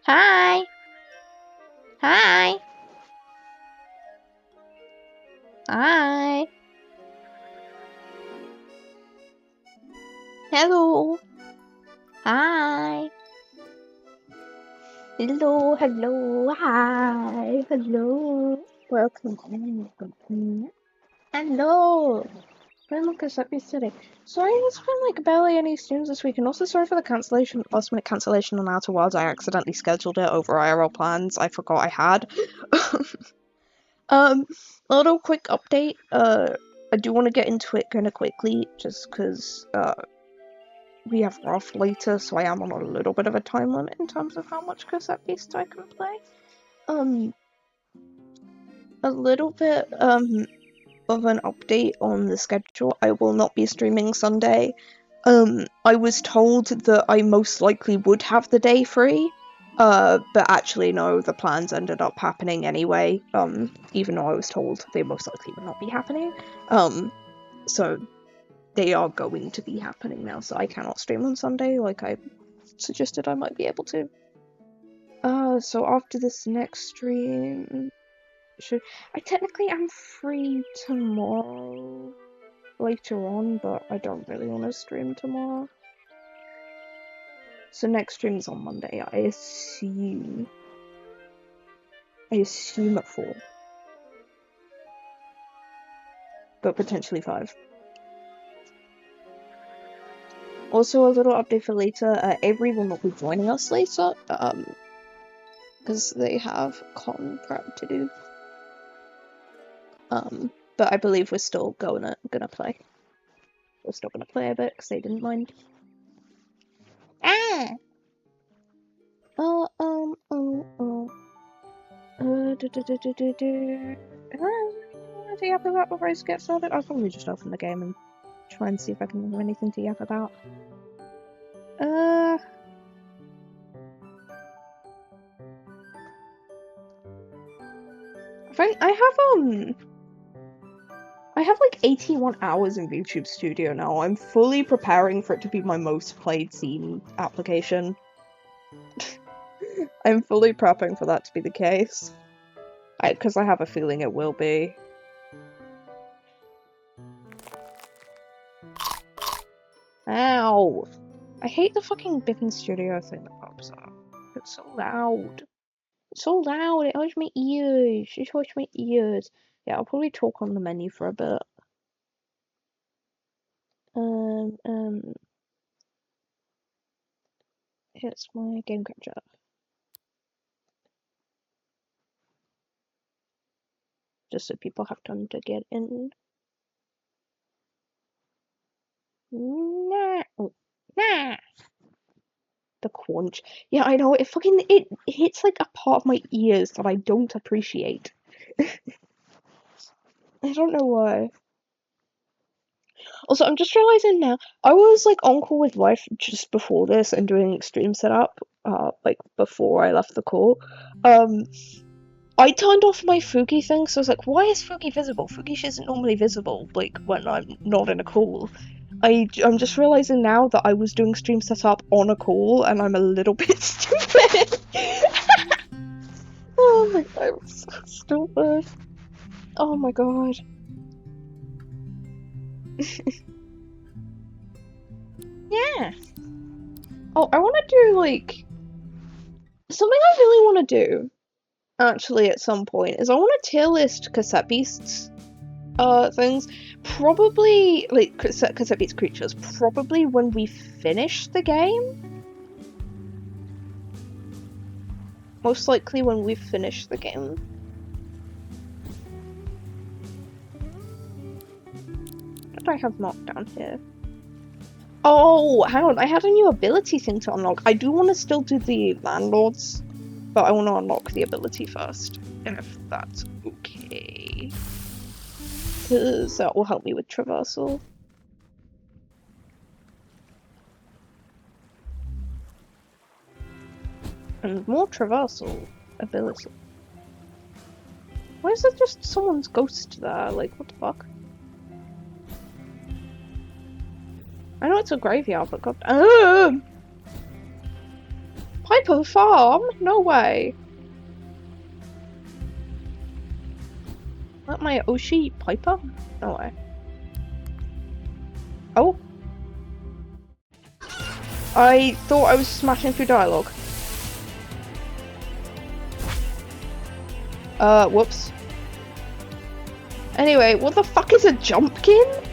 Hi. Hi. Hi. Hello. Hi. Hello, hello, hi, hello. Welcome in, welcome in. Hello. When look us up yesterday. Sorry, there's been like barely any streams this week, and also sorry for the cancellation, last minute cancellation on Outer Wilds. I accidentally scheduled it over IRL plans. I forgot I had. A little quick update. I do want to get into it kind of quickly, just because we have Roth later, so I am on a little bit of a time limit in terms of how much Cassette Beasts I can play. A little bit of an update on the schedule. I will not be streaming Sunday. I was told that I most likely would have the day free. But actually no, the plans ended up happening anyway. Even though I was told they most likely would not be happening. So they are going to be happening now, so I cannot stream on Sunday like I suggested I might be able to. So after this next stream, I technically am free tomorrow later on, but I don't really want to stream tomorrow. So next stream is on Monday, I assume at 4. But potentially 5. Also, a little update for later, Avery will not be joining us later, because they have con prep to do. But I believe we're still gonna play. We're still gonna play a bit, because they didn't mind. Ah! Do you have about before I get started? I'll probably just open the game and try and see if I can think of anything to yap about. I have like 81 hours in YouTube Studio now. I'm fully preparing for it to be my most played scene application. I'm fully prepping for that to be the case. Because I have a feeling it will be. Ow! I hate the fucking Bippin Studio thing that pops up. It's so loud. It's so loud, it hurts my ears. It hurts my ears. Yeah, I'll probably talk on the menu for a bit. Here's my game capture. Just so people have time to get in. Nah. Oh, nah. The crunch. Yeah, I know, it hits like a part of my ears that I don't appreciate. I don't know why. Also, I'm just realizing now, I was like on call with wife just before this and doing extreme setup, like before I left the call. I turned off my Fugi thing, so I was like, why is Fugi visible? Fugi isn't normally visible, like, when I'm not in a call. I'm just realizing now that I was doing stream setup on a call, and I'm a little bit stupid. Oh my god, I'm so stupid. Oh my god. Yeah. Oh, I want to do, like, something I really want to do, actually, at some point, is I want to tier list Cassette Beasts things. Probably, like, Cassette Beasts creatures, probably when we finish the game. Most likely when we finish the game. What do I have marked down here? Oh, hang on, I had a new ability thing to unlock. I do want to still do the landlords, but I want to unlock the ability first, if that's okay. Because that will help me with traversal. And more traversal ability. Why is there just someone's ghost there? Like, what the fuck? I know it's a graveyard, but god. Pipe Piper Farm? No way. Not my Oshi Piper? No way. Oh. I thought I was smashing through dialogue. Whoops. Anyway, what the fuck is a jumpkin?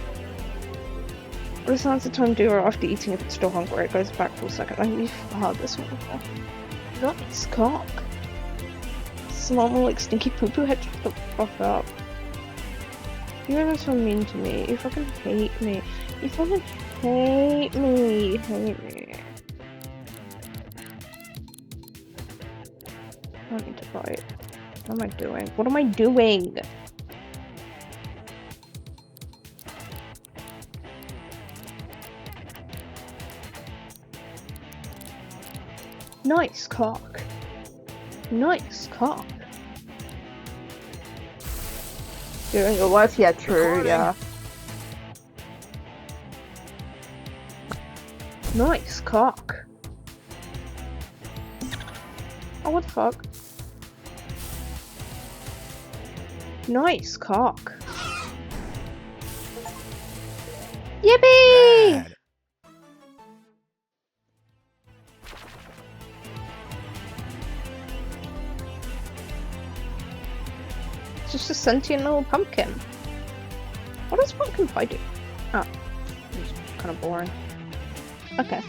What is the time doer after eating if it's still hungry? It goes back for a second. I've heard this one before. Nice cock. Smell more like stinky poo poo head. Shut the fuck up. You guys are so mean to me. You fucking hate me. You fucking hate me. Hate me. I need to fight. What am I doing? What am I doing? Nice cock. Nice cock. Doing your life? Yeah, true, yeah. Nice cock. Oh, what the fuck? Nice cock. Yippee! Rad. It's just a sentient little pumpkin. What does pumpkin pie do? Oh, it's kind of boring. Okay.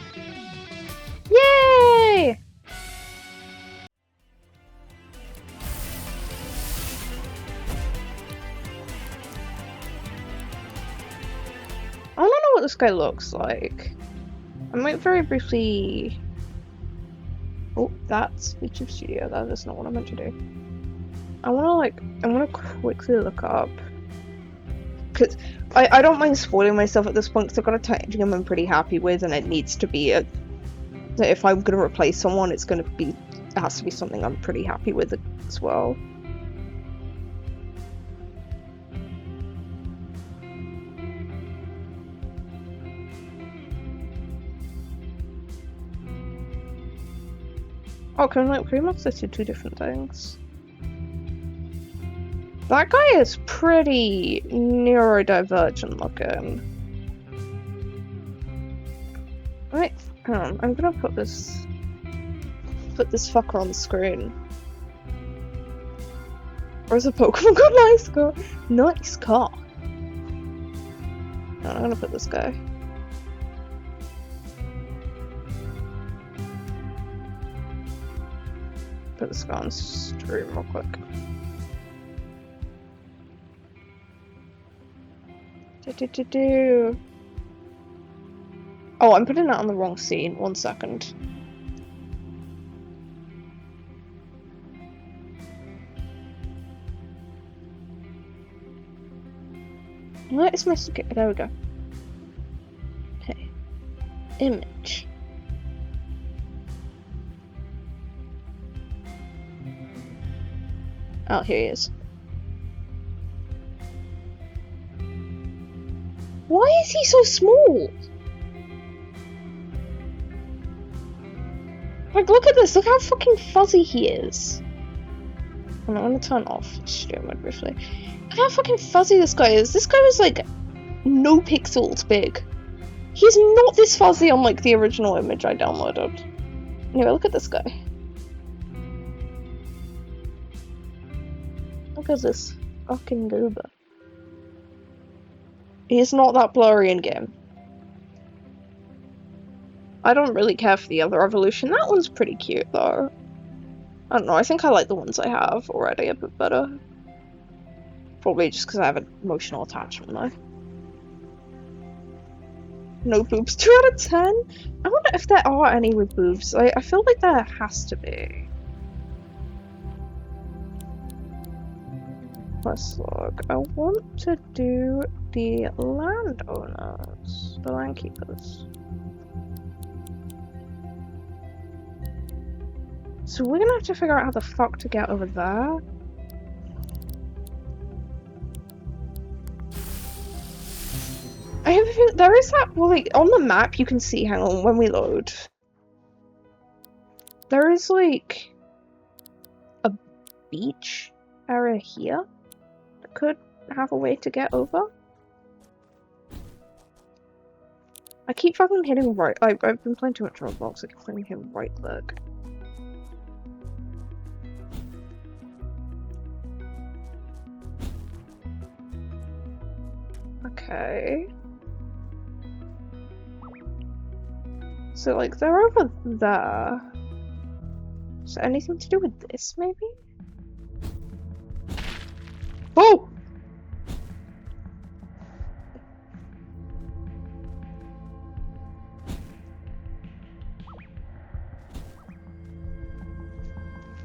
Yay! I don't know what this guy looks like. I might very briefly... Oh, that's YouTube Studio. That is not what I meant to do. I wanna quickly look up. Because I don't mind spoiling myself at this point because I've got a tiny game I'm pretty happy with and it needs to be a... If I'm gonna replace someone, it has to be something I'm pretty happy with as well. Oh, can I pretty much list two different things? That guy is pretty neurodivergent looking. Right, hang on, I'm gonna put this fucker on the screen. Where's a Pokemon got nice car? Nice car. No, I'm gonna put this guy. Put this guy on stream real quick. Oh, I'm putting that on the wrong scene. 1 second. Where is my sticker? There we go. Okay. Image. Oh, here he is. Why is he so small? Like, look at this. Look how fucking fuzzy he is. I'm gonna turn off stream mode briefly. Look how fucking fuzzy this guy is. This guy was like no pixels big. He's not this fuzzy on like the original image I downloaded. Anyway, look at this guy. Look at this fucking goober. He's not that blurry in game. I don't really care for the other evolution. That one's pretty cute though. I don't know, I think I like the ones I have already a bit better. Probably just because I have an emotional attachment though. No boobs. 2 out of 10? I wonder if there are any with boobs. I feel like there has to be. Let's look. I want to do the landowners. The landkeepers. So we're gonna have to figure out how the fuck to get over there. I have a feeling there is that, well, like, on the map you can see, hang on, when we load. there is like a beach area here that could have a way to get over. I keep fucking hitting right. I've been playing too much Roblox. I keep fucking hitting right click. Okay. So like they're over there. Is there anything to do with this, maybe? Oh!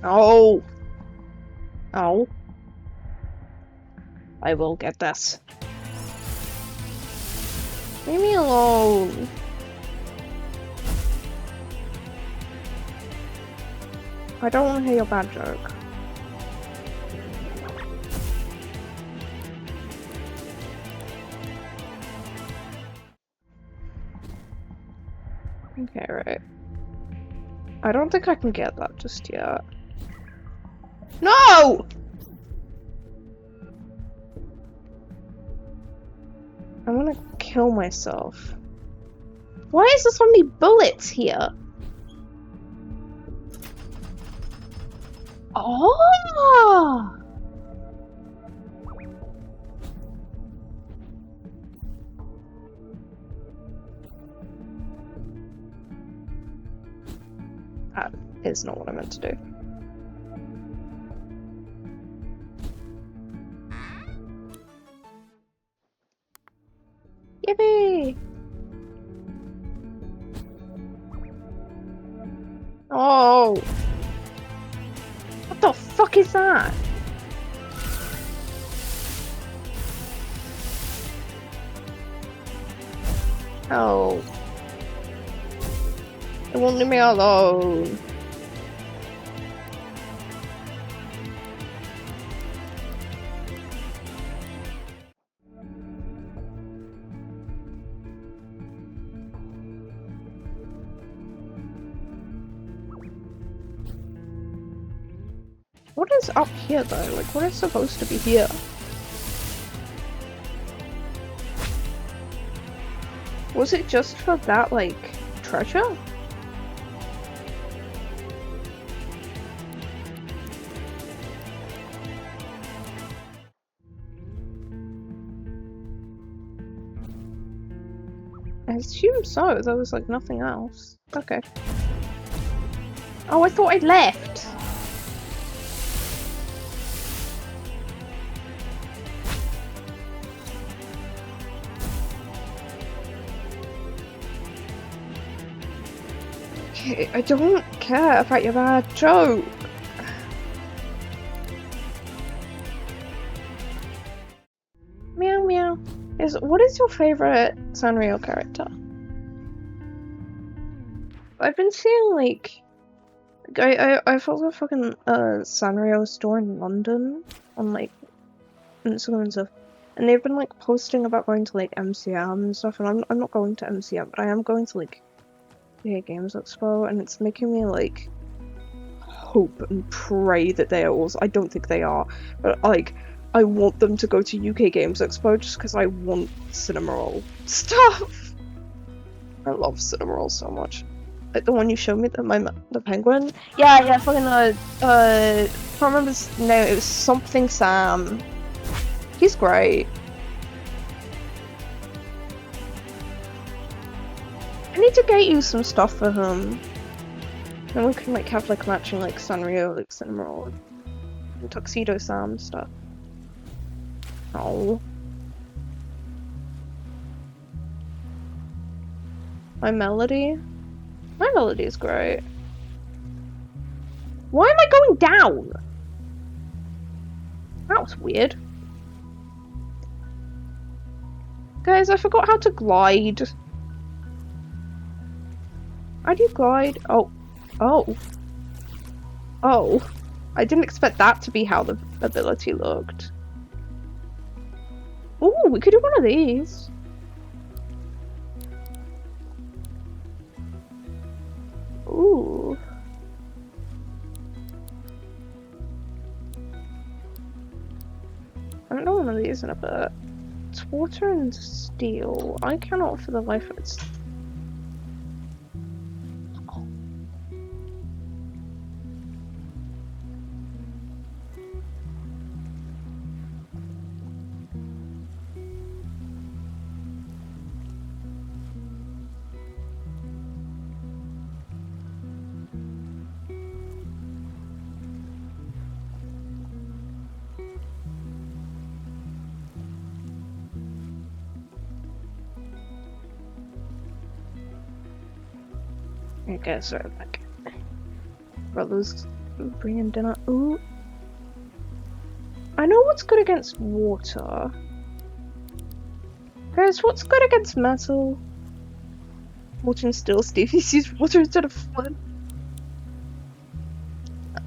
Oh! Oh. I will get this. Leave me alone. I don't want to hear your bad joke. Okay, right. I don't think I can get that just yet. No! I'm gonna kill myself. Why is there so many bullets here? Oh! That is not what I meant to do. Yippee! Oh! What the fuck is that? Oh. It won't leave me alone. What is up here though? Like, what is supposed to be here? Was it just for that, like, treasure? I assume so. There was, like, nothing else. Okay. Oh, I thought I'd left! Okay, I don't care about your bad joke. Meow meow. What is your favorite Sanrio character? I've been seeing like I follow a fucking Sanrio store in London on like Instagram and stuff, and they've been like posting about going to like MCM and stuff, and I'm not going to MCM, but I am going to like UK Games Expo, and it's making me like hope and pray that they are also. I don't think they are, but like I want them to go to UK Games Expo just because I want Cinnamoroll stuff. I love Cinnamoroll so much. Like the one you showed me, the penguin. Yeah, fucking can't remember his name. It was something Sam. He's great. I need to get you some stuff for him. Then we can like have like matching like Sanrio, like Cinnamoroll, and Tuxedo Sam stuff. Oh. My melody? My melody is great. Why am I going down? That was weird. Guys, I forgot how to glide. How do you glide? Oh. Oh. Oh. I didn't expect that to be how the ability looked. Ooh, we could do one of these. Ooh. I haven't done one of these in a bit. It's water and steel. I cannot for the life of it. Okay, sorry, back. Brothers bringing dinner. Ooh. I know what's good against water. Guys, what's good against metal? Water and steel. Stevie's used water instead of flint.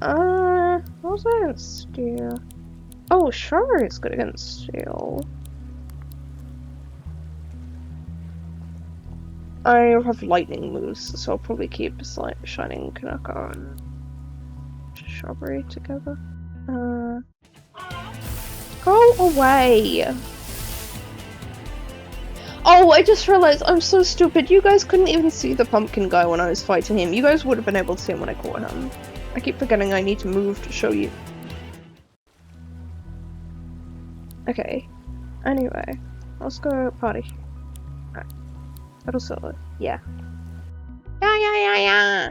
What's that against steel? Oh, sure, it's good against steel. I have lightning moves, so I'll probably keep Shining Kanaka and Strawberry together. Go away! Oh, I just realized I'm so stupid. You guys couldn't even see the pumpkin guy when I was fighting him. You guys would have been able to see him when I caught him. I keep forgetting I need to move to show you. Okay. Anyway, let's go party. Alright. Battle solo. Yeah. Yeah.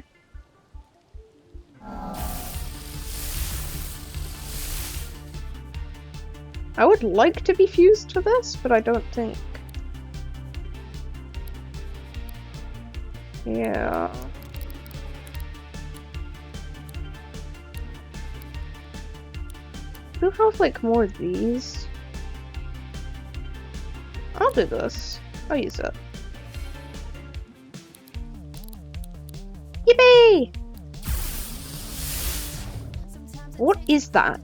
I would like to be fused to this, but I don't think. Yeah. Do you have like more of these? I'll do this. I'll use it. Yippee! What is that?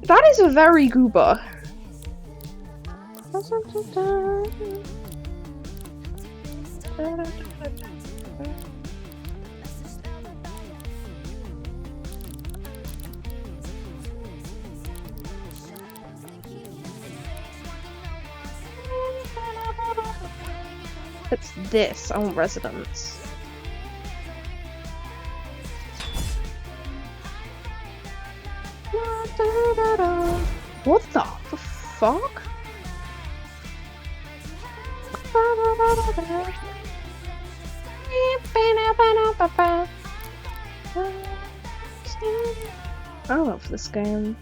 That is a very goober. It's this. I want residence. What the fuck? I love this game.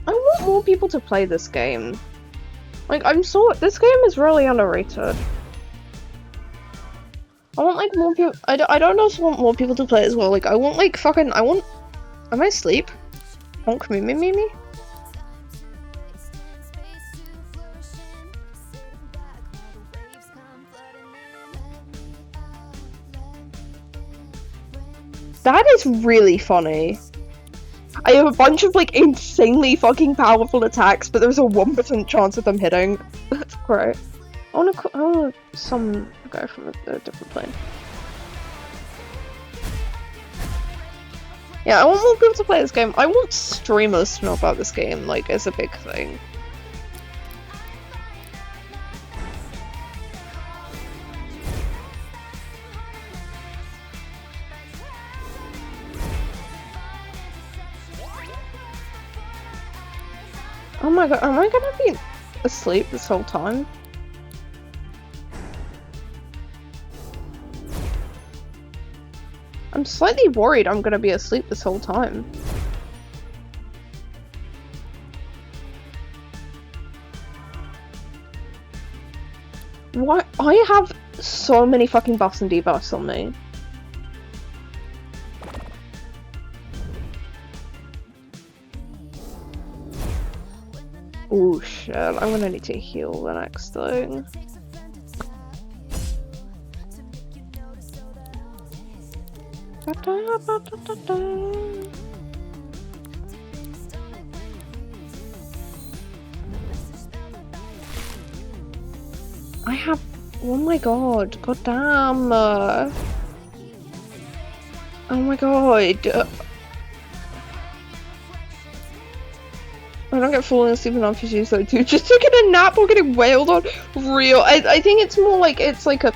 I want more people to play this game. Like, this game is really underrated. I want, like, more people- I don't also want more people to play as well. Like, I want, like, am I asleep? Honk me. That is really funny. I have a bunch of, like, insanely fucking powerful attacks, but there's a 1% chance of them hitting. That's great. I wanna summon a guy from a different plane. Yeah, I want more people to play this game. I want streamers to know about this game, like, as a big thing. Oh my god, am I gonna be asleep this whole time? I'm slightly worried I'm gonna be asleep this whole time. Why? I have so many fucking buffs and debuffs on me. Oh shit, I'm gonna need to heal the next thing. I have. Oh my god, goddamn. Oh my god. don't get falling asleep enough issues though too. Just taking a nap or getting wailed on. Real. I think it's more like it's like a.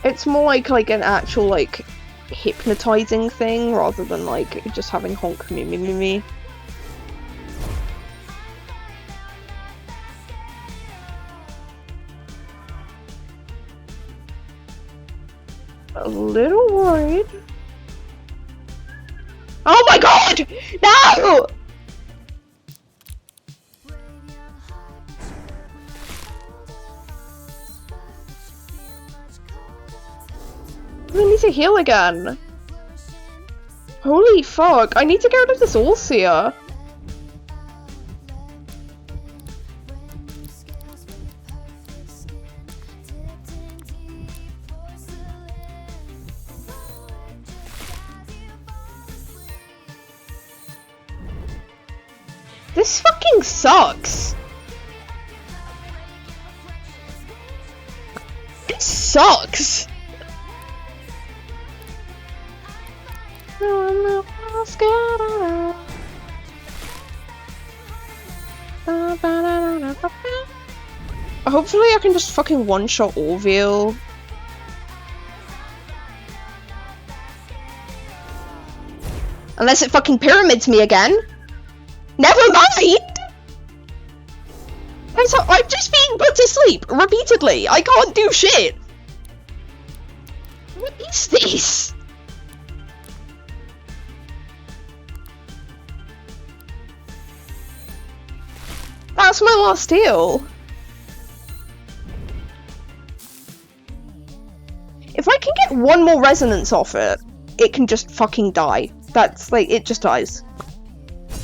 It's more like an actual like hypnotizing thing rather than like just having honk me me me me. A little worried. Oh my god! No! I need to heal again. Holy fuck, I need to get rid of this Allseer. This fucking sucks. It sucks. No, I'm not scared. Hopefully I can just fucking one-shot Orville. Unless it fucking pyramids me again. Never mind! I'm just being put to sleep repeatedly. I can't do shit. What is this? That's my last heal. If I can get one more resonance off it, it can just fucking die. That's like, it just dies.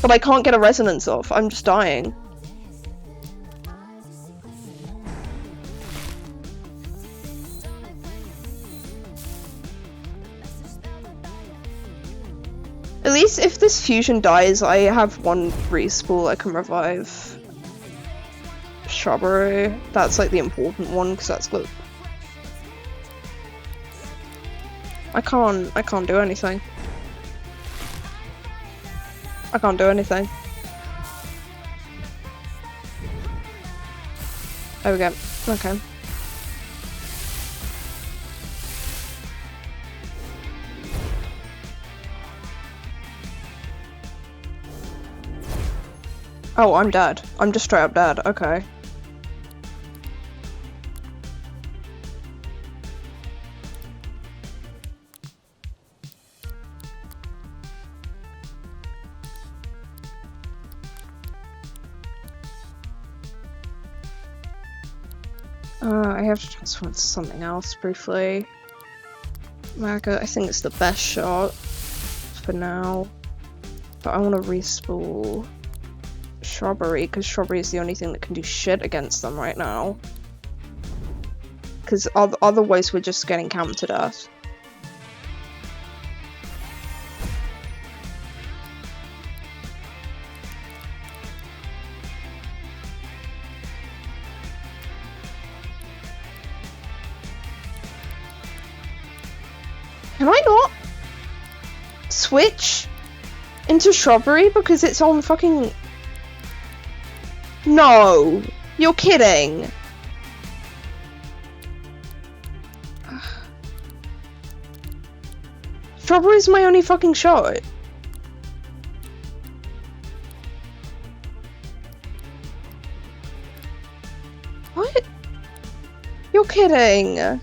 But I can't get a resonance off, I'm just dying. At least if this fusion dies, I have one respool I can revive. Shrubbery, that's like the important one, because that's good. I can't do anything. I can't do anything. There we go. Okay. Oh, I'm dead. I'm just straight up dead. Okay. I have to transform into something else briefly. Maggot, I think it's the best shot for now. But I want to respool Shrubbery, because Shrubbery is the only thing that can do shit against them right now. Because otherwise we're just getting camped to death. Can I not switch into Shrubbery because it's on fucking... No! You're kidding! Shrubbery's my only fucking shot. What? You're kidding!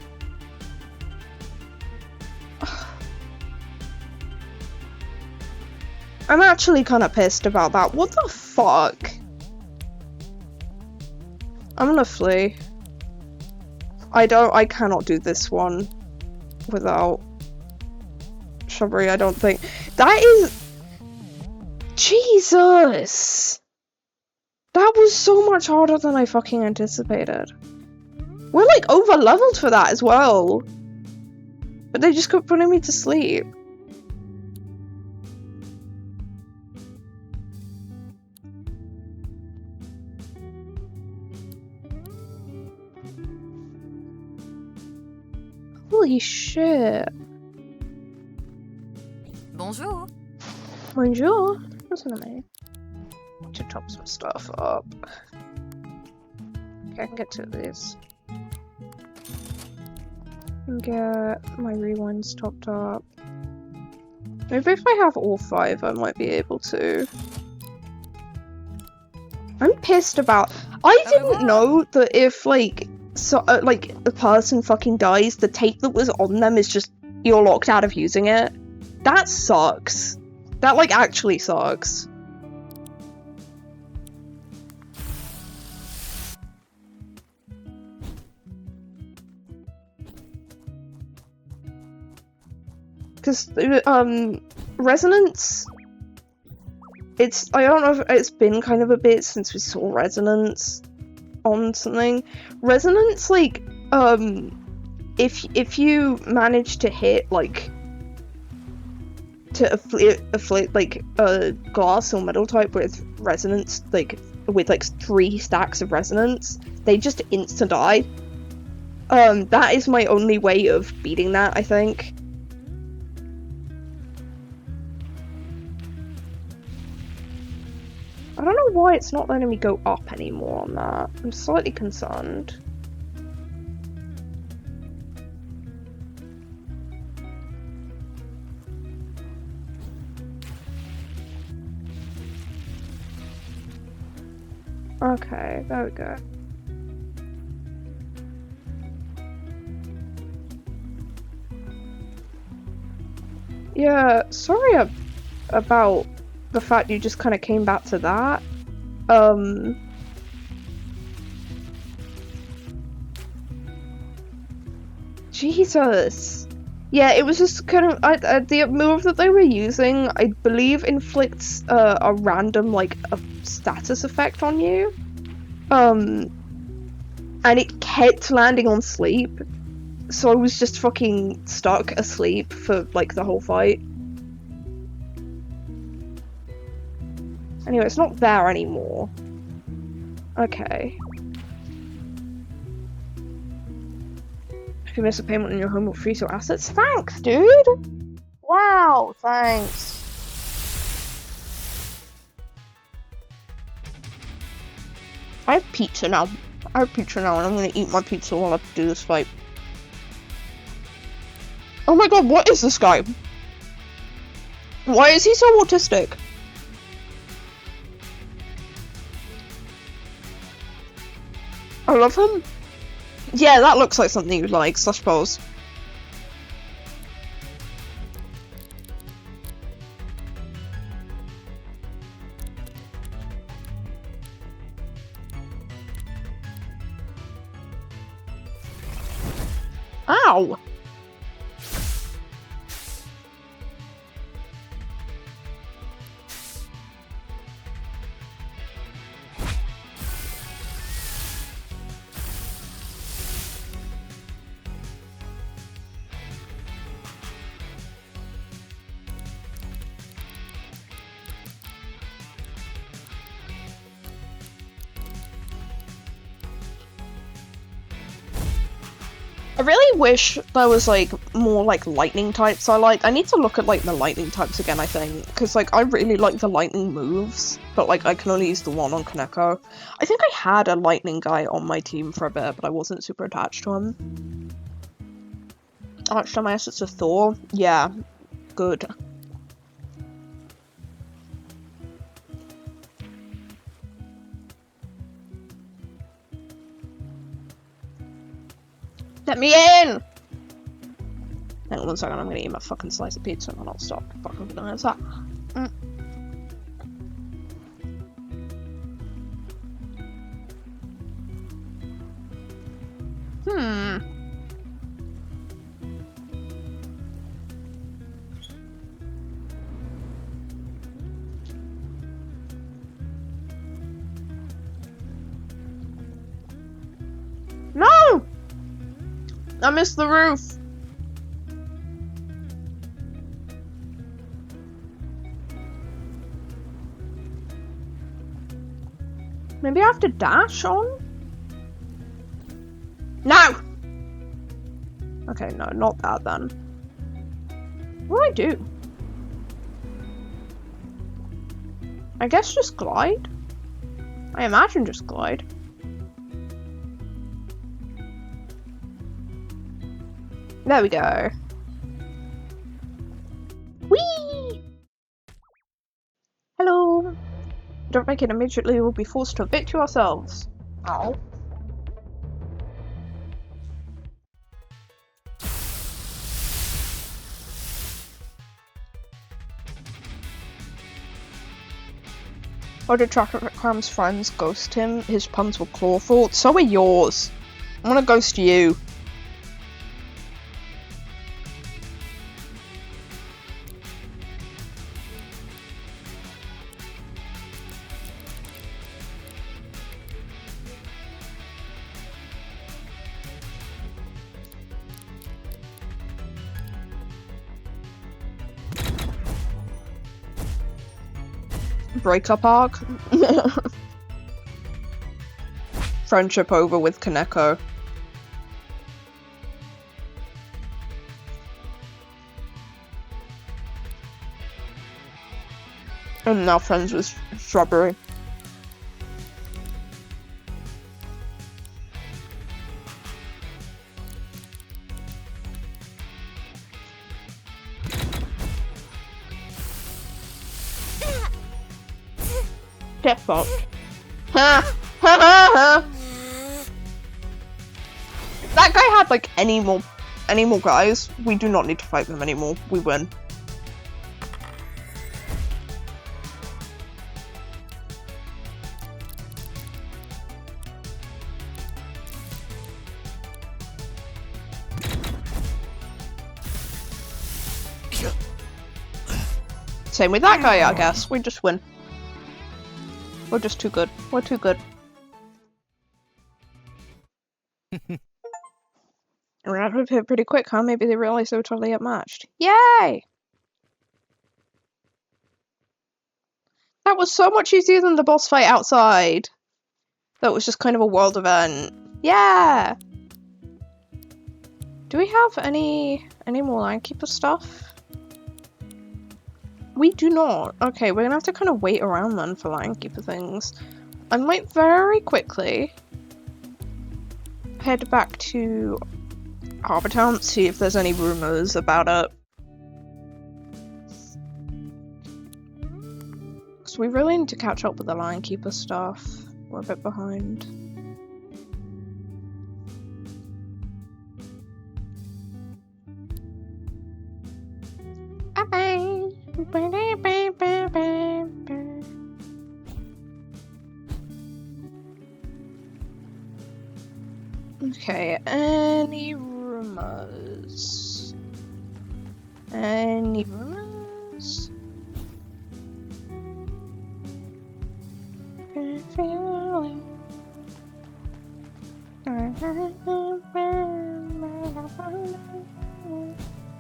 I'm actually kind of pissed about that. What the fuck? I'm gonna flee. I cannot do this one without Shrubbery, I don't think. That is... Jesus! That was so much harder than I fucking anticipated. We're like over leveled for that as well. But they just kept putting me to sleep. Holy shit. Bonjour. Bonjour. Listen to me. To top some stuff up. Okay, I can get to this. And get my rewinds topped up. Maybe if I have all 5, I might be able to. I'm pissed about. I didn't know that if like a person fucking dies, the tape that was on them is just you're locked out of using it. That sucks. That like actually sucks. Because Resonance, I don't know if it's been kind of a bit since we saw Resonance on something. Resonance, like, if you manage to hit, like, to afflict like, a glass or metal type with Resonance, like, with, like, 3 stacks of Resonance, they just insta-die. That is my only way of beating that, I think. I don't know why it's not letting me go up anymore on that. I'm slightly concerned. Okay, there we go. Yeah, sorry about the fact you just kind of came back to that. Jesus. Yeah, it was just kind of the move that they were using, I believe, inflicts a random like a status effect on you. And it kept landing on sleep, so I was just fucking stuck asleep for like the whole fight. Anyway, it's not there anymore. Okay. If you miss a payment on your home, will freeze your assets. Thanks, dude! Wow, thanks. I have pizza now. And I'm gonna eat my pizza while I do this fight. Oh my god, what is this guy? Why is he so autistic? I love him. Yeah, that looks like something you like, I suppose. Ow! I really wish there was, like, more, like, lightning types I like. I need to look at, like, the lightning types again, I think. Because, like, I really like the lightning moves. But, like, I can only use the one on Kaneko. I think I had a lightning guy on my team for a bit, but I wasn't super attached to him. Actually, my assets are Thor. Yeah. Good. Let me in! Hang on 1 second, I'm gonna eat my fucking slice of pizza and then I'll stop. Fucking gonna answer. No! I missed the roof. Maybe I have to dash on? No! Okay, no, not that then. What do I do? I guess just glide? I imagine just glide. There we go. Whee! Hello! Don't make it immediately, we'll be forced to evict you ourselves. Oh. Or did Cram's friends ghost him? His puns were clawful. So are yours. I'm gonna ghost you. Breakup arc. Friendship over with Kaneko. And now friends with Strawberry. Get fucked. Ha! Ha ha ha! If that guy had like any more guys, we do not need to fight them anymore. We win. Same with that guy, I guess. We just win. We're just too good. We're too good. We're out of here pretty quick, huh? Maybe they realize they were totally outmatched. Yay! That was so much easier than the boss fight outside. That was just kind of a world event. Yeah! Do we have any more Linekeeper stuff? We do not. Okay, we're gonna have to kind of wait around then for Linekeeper things. I might very quickly head back to Harbour Town, see if there's any rumours about it. Because we really need to catch up with the Linekeeper stuff. We're a bit behind. Bye-bye! Okay, any rumors? Any rumors?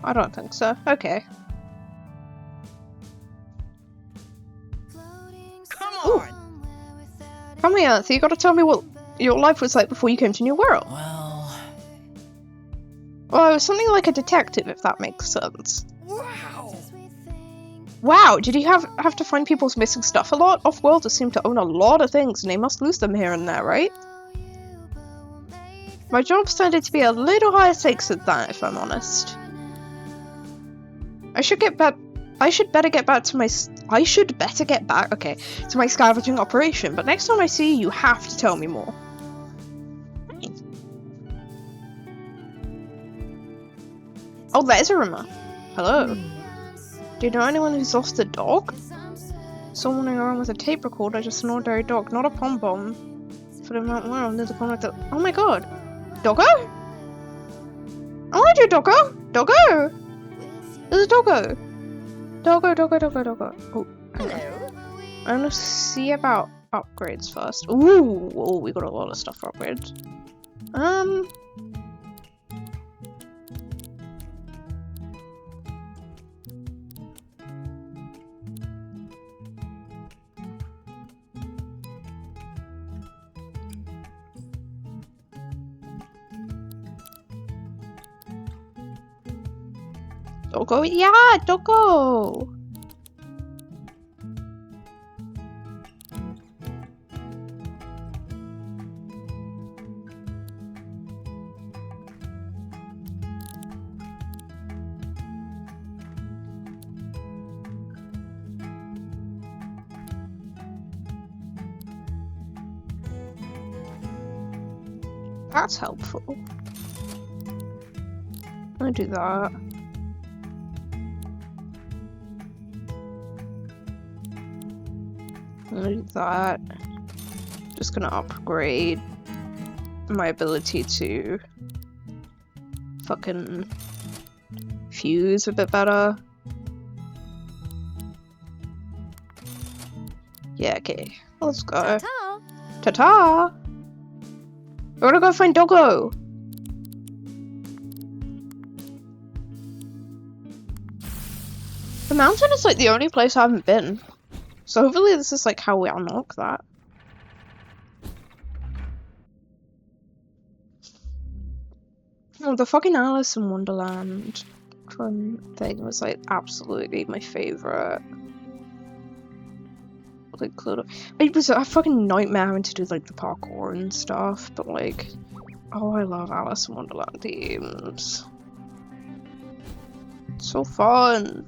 I don't think so. Okay. Ooh. Come here, so you gotta tell me what your life was like before you came to New World. Well, it was something like a detective, if that makes sense. Wow, did you have to find people's missing stuff a lot? Off-worlders seem to own a lot of things, and they must lose them here and there, right? My job's tended to be a little higher stakes than that, if I'm honest. I should better get back to my scavenging operation, but next time I see you, you have to tell me more. Oh, there's a rumor. Hello. Do you know anyone who's lost a dog? Someone around with a tape recorder, just an ordinary dog, not a pom-pom. For the amount world, there's a comment that. Oh my god! Doggo? I want you, Doggo! Doggo! There's a doggo! Doggo. Oh, hello. I want to see about upgrades first. Ooh! Oh, we got a lot of stuff for upgrades. Doggo? Yeah, Doggo! That's helpful. I do that. I do that. Just gonna upgrade my ability to fucking fuse a bit better. Yeah, okay. Let's go. Ta-ta. Ta-ta! We're gonna go find Doggo! The mountain is like the only place I haven't been. So hopefully this is like how we unlock that. Oh, the fucking Alice in Wonderland thing was like absolutely my favourite. Like, it was a fucking nightmare having to do like the parkour and stuff, but like, oh, I love Alice in Wonderland themes. It's so fun.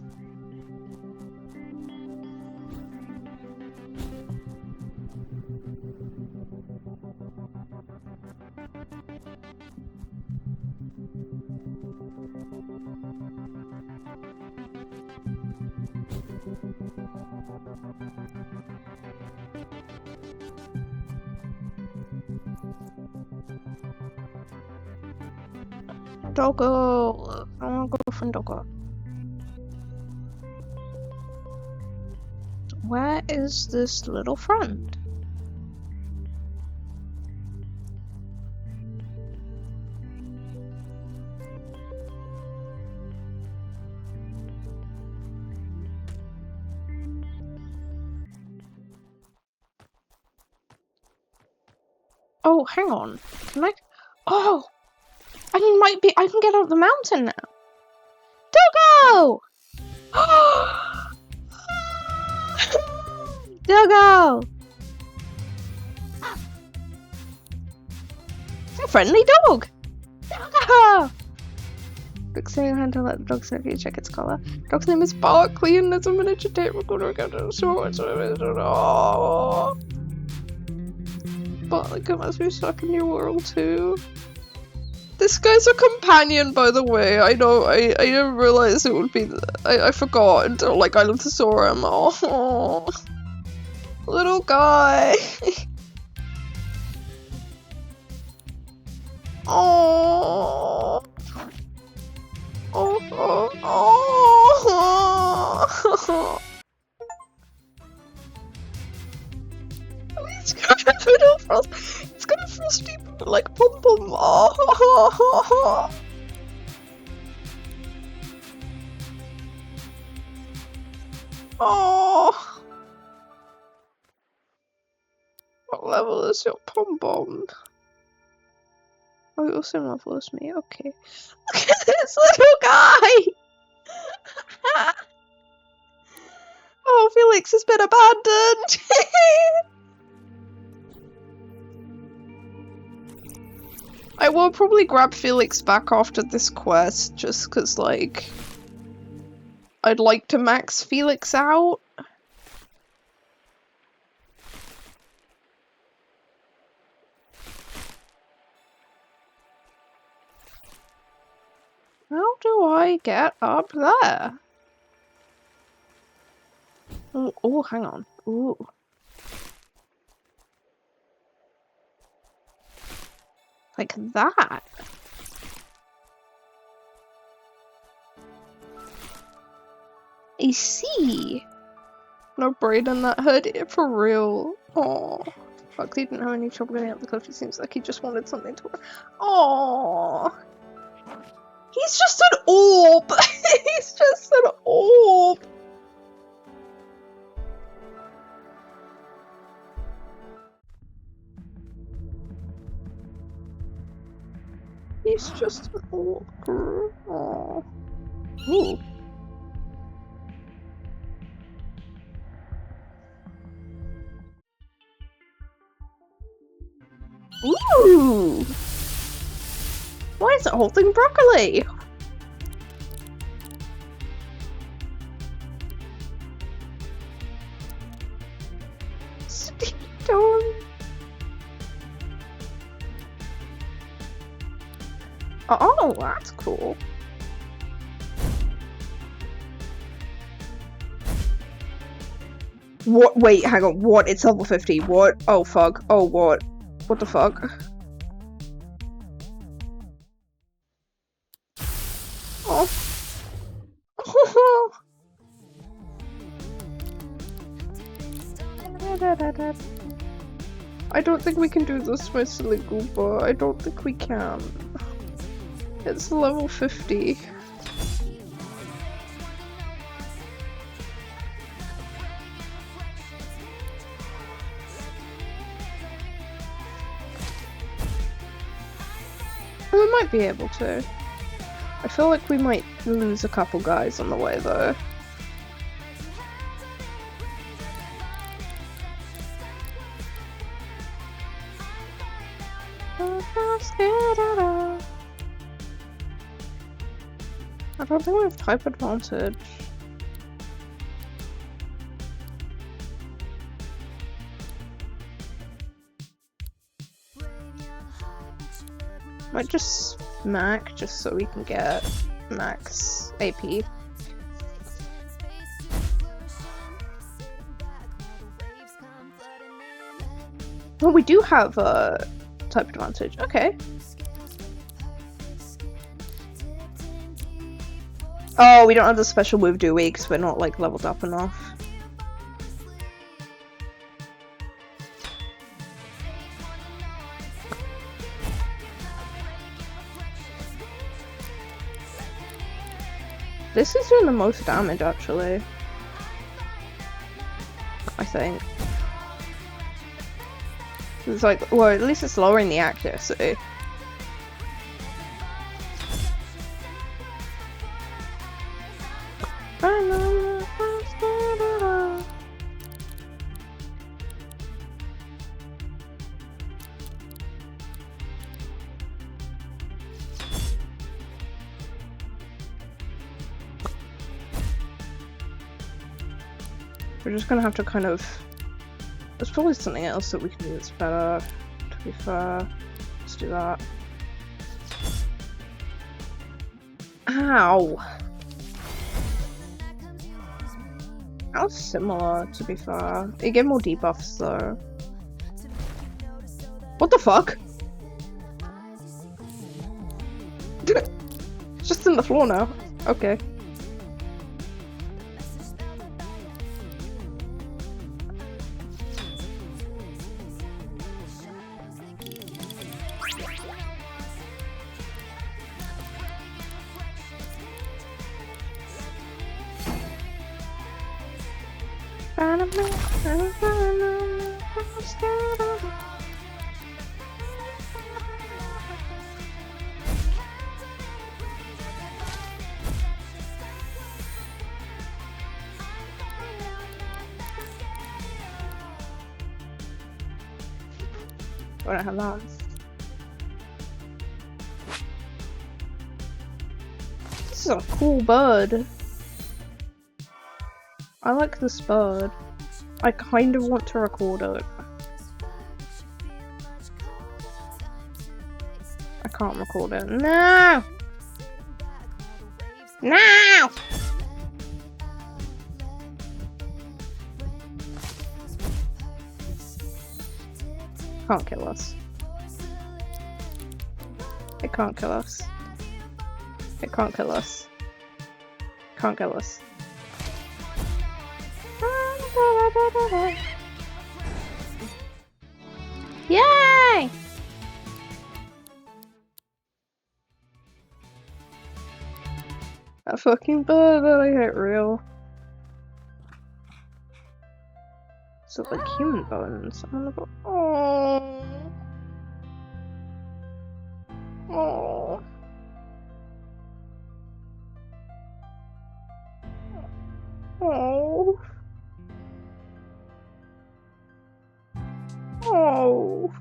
Doggo! I wanna go find Doggo. Where is this little friend? Oh, hang on. Can I? Oh! I can get up the mountain now. Doggo! Doggo! It's a friendly dog! Doggo! Quick say your hand to let the dog sniff you, check its collar. Dog's name is Barkley and there's a miniature tape recorder. Oh. Barkley must be stuck in your world too. This guy's a companion, by the way. I know, I didn't realize it would be. I forgot until like I saw him. Oh, little guy. Oh. Oh. Oh. It's got a little frost. It's got a frosty like pom pom. Oh. Oh. What level is your pom pom? Oh, you're same level as me. Okay. Look at this little guy. Oh, Felix has been abandoned. I will probably grab Felix back after this quest, just because, like, I'd like to max Felix out. How do I get up there? Oh, hang on. Ooh. Like that. I see. No braid in that hood, for real. Oh, fuck, he didn't have any trouble getting up the cliff. It seems like he just wanted something to wear. Oh, he's just an orb. He's just an orb. He's just an orb. Oh. Ooh. Ooh! Why is it holding broccoli? Stone. Oh, that's cool. What? Wait, hang on. What? It's level 50. What? Oh, fuck. Oh, what? What the fuck? Oh. I don't think we can do this, my silly Gooba. I don't think we can. It's level 50. We might be able to. I feel like we might lose a couple guys on the way though. I don't think we have type advantage. Might just smack just so we can get max AP. Well, we do have a type advantage. Okay. Oh, we don't have the special move, do we? Because we're not like leveled up enough. This is doing the most damage, actually. I think. It's like, well, at least it's lowering the accuracy. We're just gonna have to kind of... There's probably something else that we can do that's better, to be fair. Let's do that. Ow! That was similar, to be fair. It gave more debuffs, though. What the fuck? It's just in the floor now. Okay. I don't have that. This is a cool bird. I like this bird. I kind of want to record it. I can't record it. No! No! Can't kill us. It can't kill us. It can't kill us. Can't kill us. Yay! That fucking bird that I hit real. So like human bones. I'm gonna go. Oh. Oh. Oh. Oh.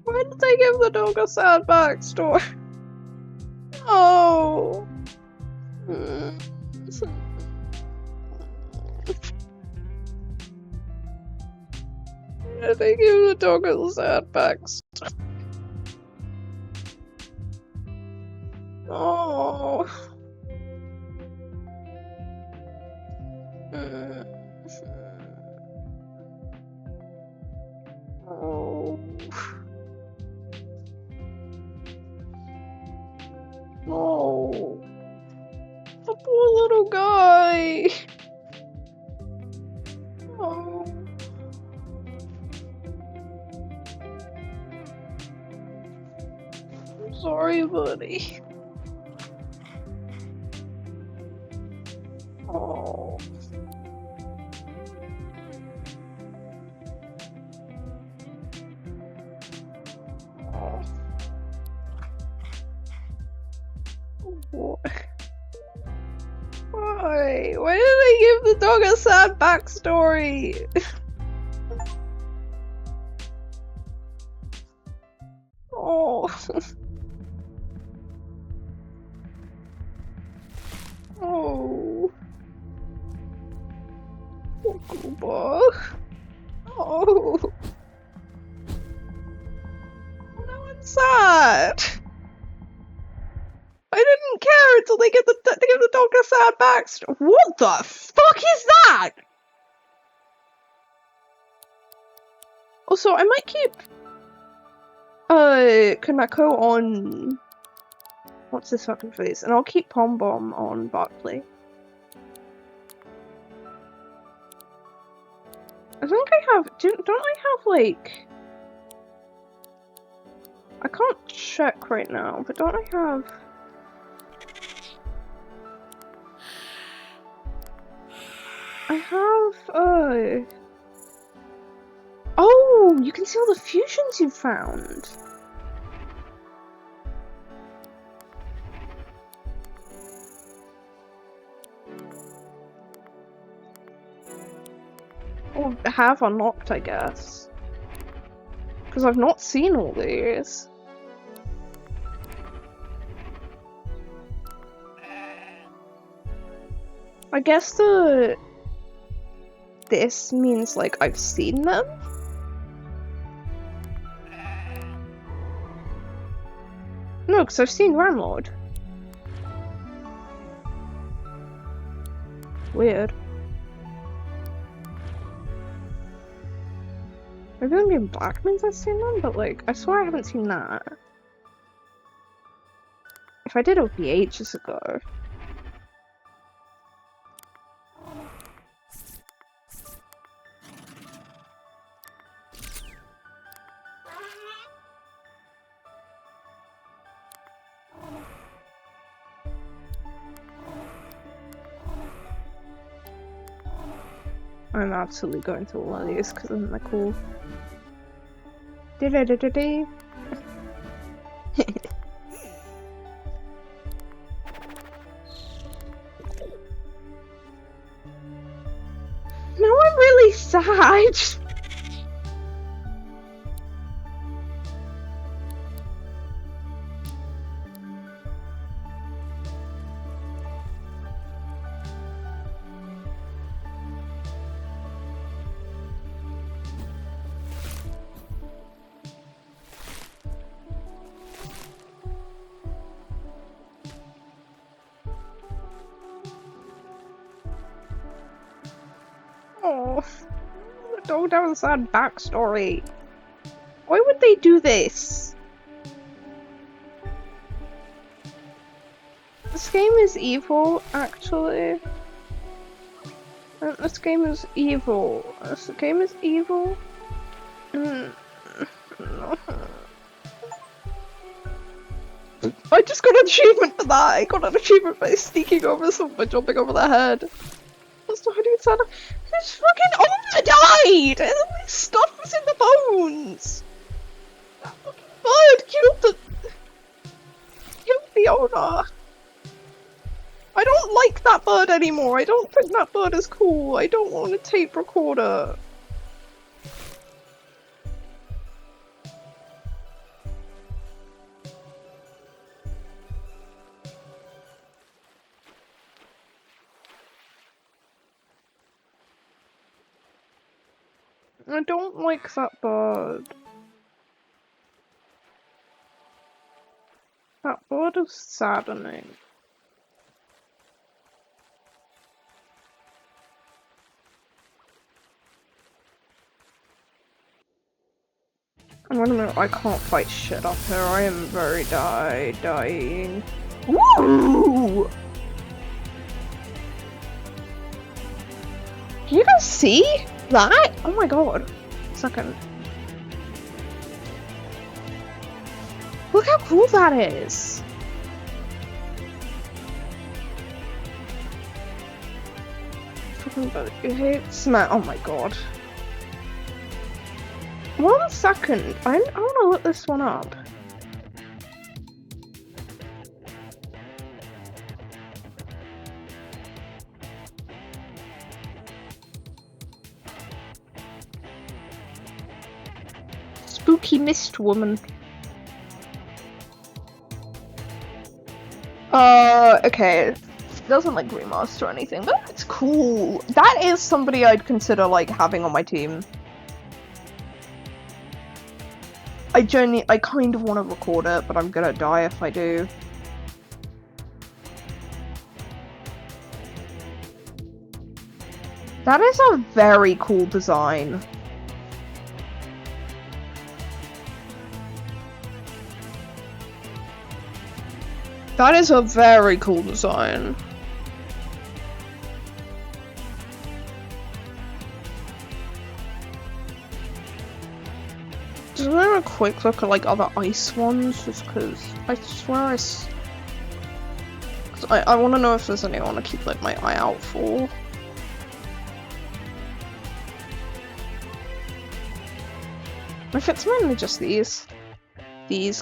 Why did they give the dog a sad backstory? Oh. Why did they give the dog a sad backstory? Oh. Oh. Oh. The poor little guy. Oh. I'm sorry, buddy. Oh. What? Why? Why did they give the dog a sad backstory? Oh. Oh. Poor Gooba. Oh. Now I'm sad. I didn't care until they give the dog a sad backstory. What the fuck is that? Also, I might keep Kanako on what's this fucking face, and I'll keep Pom Bomb on Barkley. I think I have. Don't I have like? I can't check right now, but don't I have? I have, oh, you can see all the fusions you've found. Or have unlocked, I guess. Because I've not seen all these. I guess this means, like, I've seen them? No, because I've seen Landlord. Weird. Maybe only in black means I've seen them, but, like, I swear I haven't seen that. If I did, it would be ages ago. I'm absolutely going to all of these because they're cool. Da-da-da-da-da. Now I'm really sad. Oh, the dog has a sad backstory. Why would they do this? This game is evil, actually. This game is evil. This game is evil. No. I just got an achievement for that. I got an achievement by sneaking over someone by jumping over their head. That's not how to do it. This fucking owner died! And all this stuff was in the bones! That fucking bird killed the owner! I don't like that bird anymore. I don't think that bird is cool. I don't want a tape recorder. I don't like that bird. That word is saddening. Wait a minute, I can't fight shit up here. I am very dying. Woo! Can you guys see that? Oh my god. Second. Look how cool that is. You hate smell. Oh my god. 1 second. I want to look this one up. Spooky Mist Woman. Okay. Doesn't like remaster or anything, but it's cool. That is somebody I'd consider like having on my team. I kind of want to record it, but I'm gonna die if I do. That is a very cool design. That is a very cool design. Just have a quick look at like other ice ones, just because I swear I want to know if there's anyone to keep like my eye out for. If it's mainly just these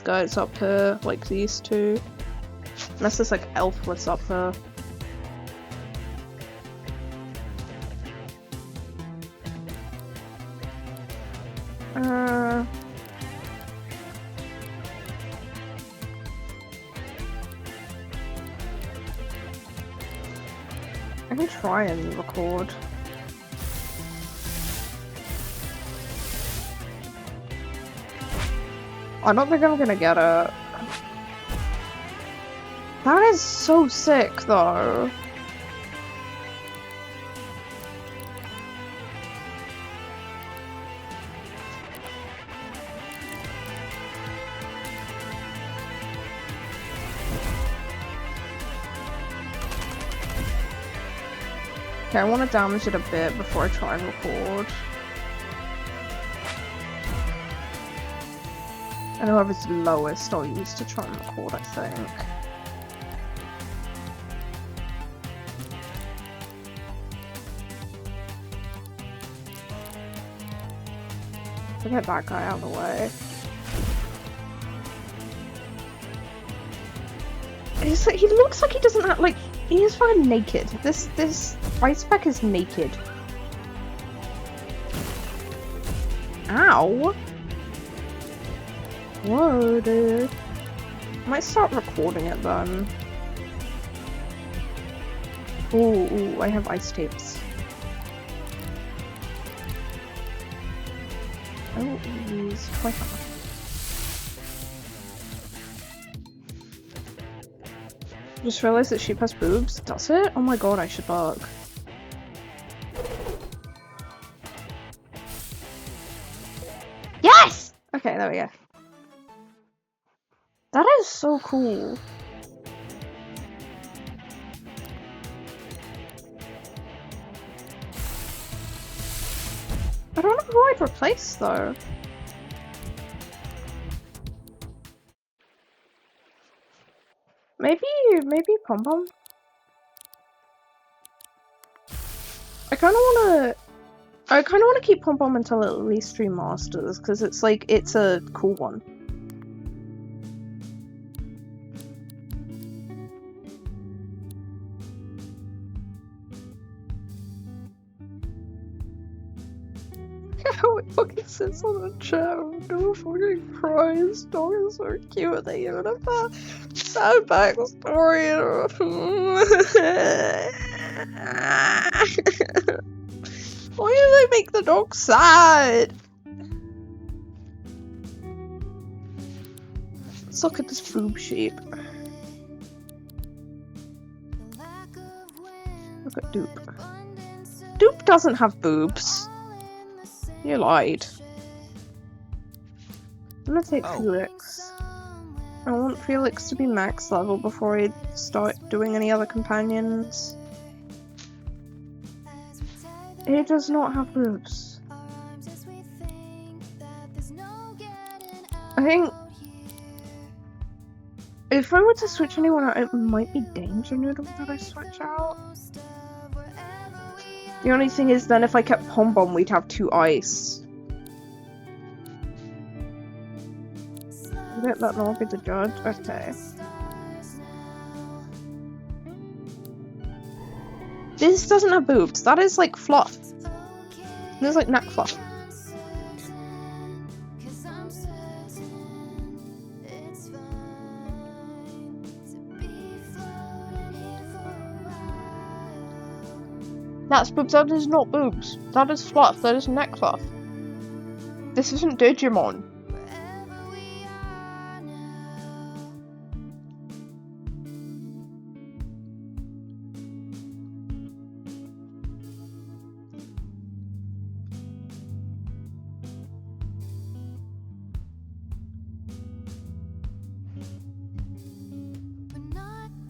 guys up here, like these two. Unless there's like Elfless up here. I can try and record. I don't think I'm gonna get it. That is so sick, though. Okay, I want to damage it a bit before I try and record. And whoever's lowest I'll use to try and record, I think. I'll get that guy out of the way. He looks like he doesn't have, like, he is fucking naked. This ice pack is naked. Ow! Whoa, dude. I might start recording it then. Ooh, I have ice tapes. Oh, he's quite hot. Just realized that sheep has boobs. Does it? Oh my god, I should look. Yes! Okay, there we go. That is so cool. I don't know who I'd replace though. Maybe Pom Pom. I kind of want to keep Pom Pom until at least 3 masters because it's like it's a cool one. How it fucking sits on the chair. I'm gonna fucking cry. His dog is so cute. They give it a sad backstory. Why do they make the dog sad? Let's look at this boob sheep. Look at Dupe. Dupe doesn't have boobs. You lied. I'm gonna take Felix. I want Felix to be max level before I start doing any other companions. He does not have boobs. I think if I were to switch anyone out, it might be Danger Noodle that I switch out. The only thing is then if I kept Pom Bomb, we'd have 2 ice. Let that not be the judge. Okay. This doesn't have boobs. That is like fluff. This is like neck fluff. That's boobs. That is not boobs. That is fluff. That is neck fluff. This isn't Digimon.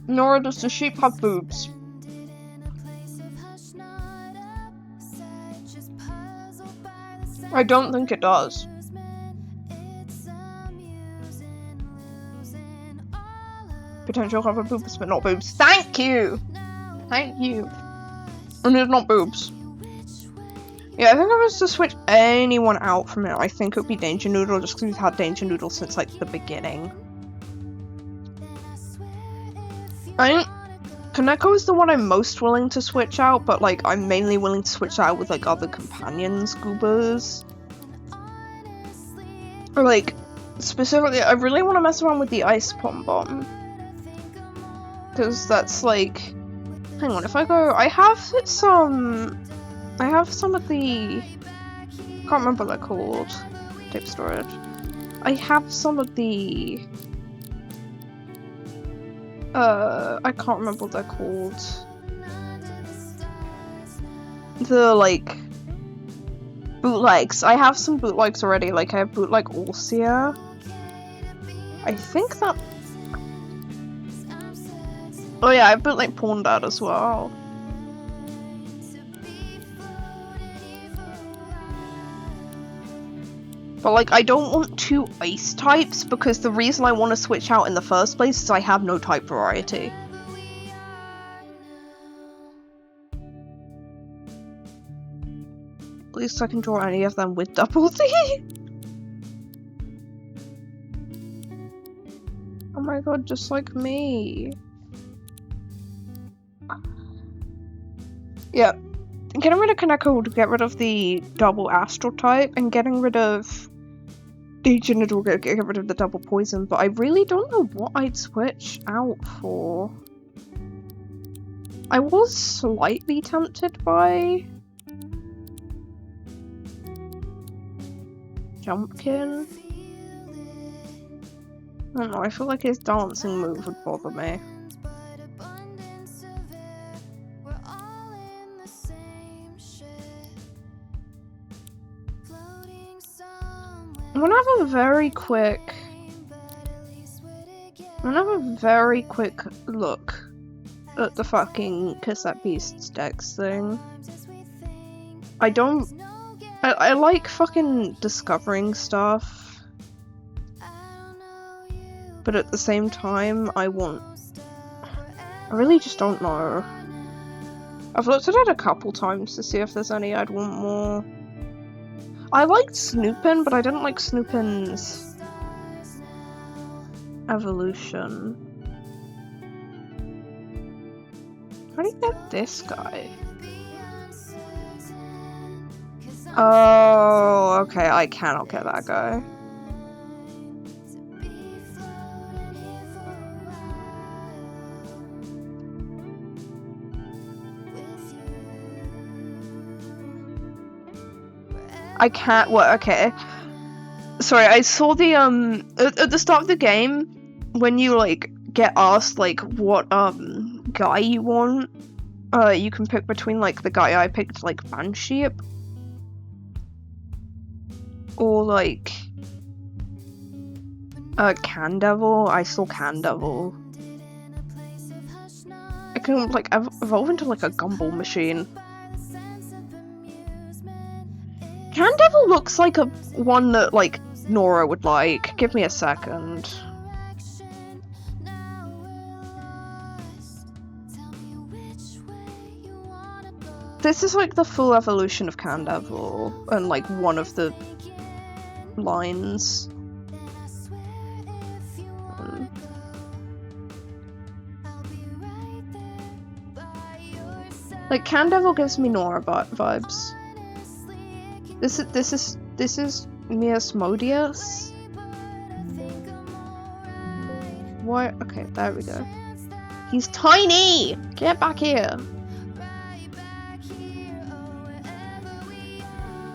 Nor does the sheep have boobs. I don't think it does. Potential cover boobs, but not boobs. Thank you! Thank you. And it's not boobs. Yeah, I think if I was to switch anyone out from it, I think it would be Danger Noodle, just because we've had Danger Noodle since, like, the beginning. I think Kaneko is the one I'm most willing to switch out, but, like, I'm mainly willing to switch out with, like, other companions, Goobers. Or, like, specifically, I really want to mess around with the Ice Pom Bomb. Because that's, like... Hang on, if I go... I have some of the... I can't remember what they're called. Tape storage. I have some of the... I can't remember what they're called. The, like... bootlegs. I have some bootlegs already, like I have bootleg Allseer. I think that... Oh yeah, I have bootleg Pawn Dad as well. But like, I don't want 2 ice types, because the reason I want to switch out in the first place is I have no type variety. At least I can draw any of them with double D. Oh my god, just like me. Yeah. Getting rid of Kaneko to get rid of the double astral type, and getting rid of Danger Noodle to get rid of the double poison, but I really don't know what I'd switch out for. I was slightly tempted by Jumpkin. I don't know, I feel like his dancing move would bother me. I'm gonna have a very quick look at the fucking Cassette Beasts Dex thing. I like fucking discovering stuff, but at the same time I really just don't know. I've looked at it a couple times to see if there's any I'd want more. I liked Snoopin', but I didn't like Snoopin's evolution. How do you get this guy? Oh, okay, I cannot get that guy. I can't, what, okay. Sorry, I saw the, at the start of the game, when you like get asked like what guy you want, you can pick between like the guy I picked, like Banshee, or like Can Devil. I saw Can Devil. I can like evolve into like a gumball machine. Can Devil looks like a one that like Nora would like. Give me a second. This is like the full evolution of Can Devil, and like one of the lines. Like Can Devil gives me Nora vibes. This is Miasmodius. Why? Okay, there we go. He's tiny. Get back here.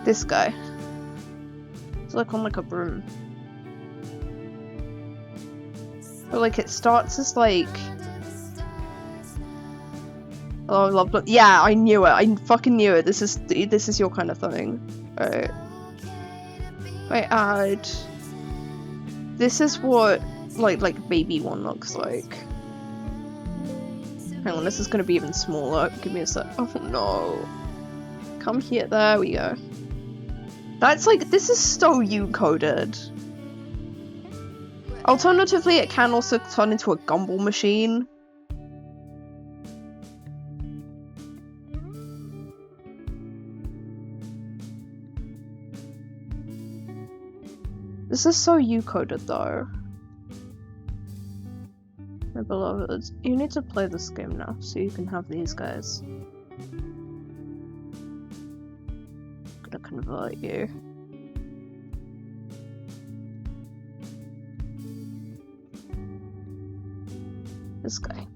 This guy. It's like on like a broom. But like it starts as like. Oh, I love it. Yeah, I knew it. I fucking knew it. This is your kind of thing. Alright. Wait, add. This is what like baby one looks like. Hang on, this is gonna be even smaller. Give me a sec. Oh no. Come here. There we go. That's like, this is so U-coded. Alternatively, it can also turn into a gumball machine. This is so U-coded though. My beloveds, you need to play this game now so you can have these guys. I'm gonna convert you. This guy.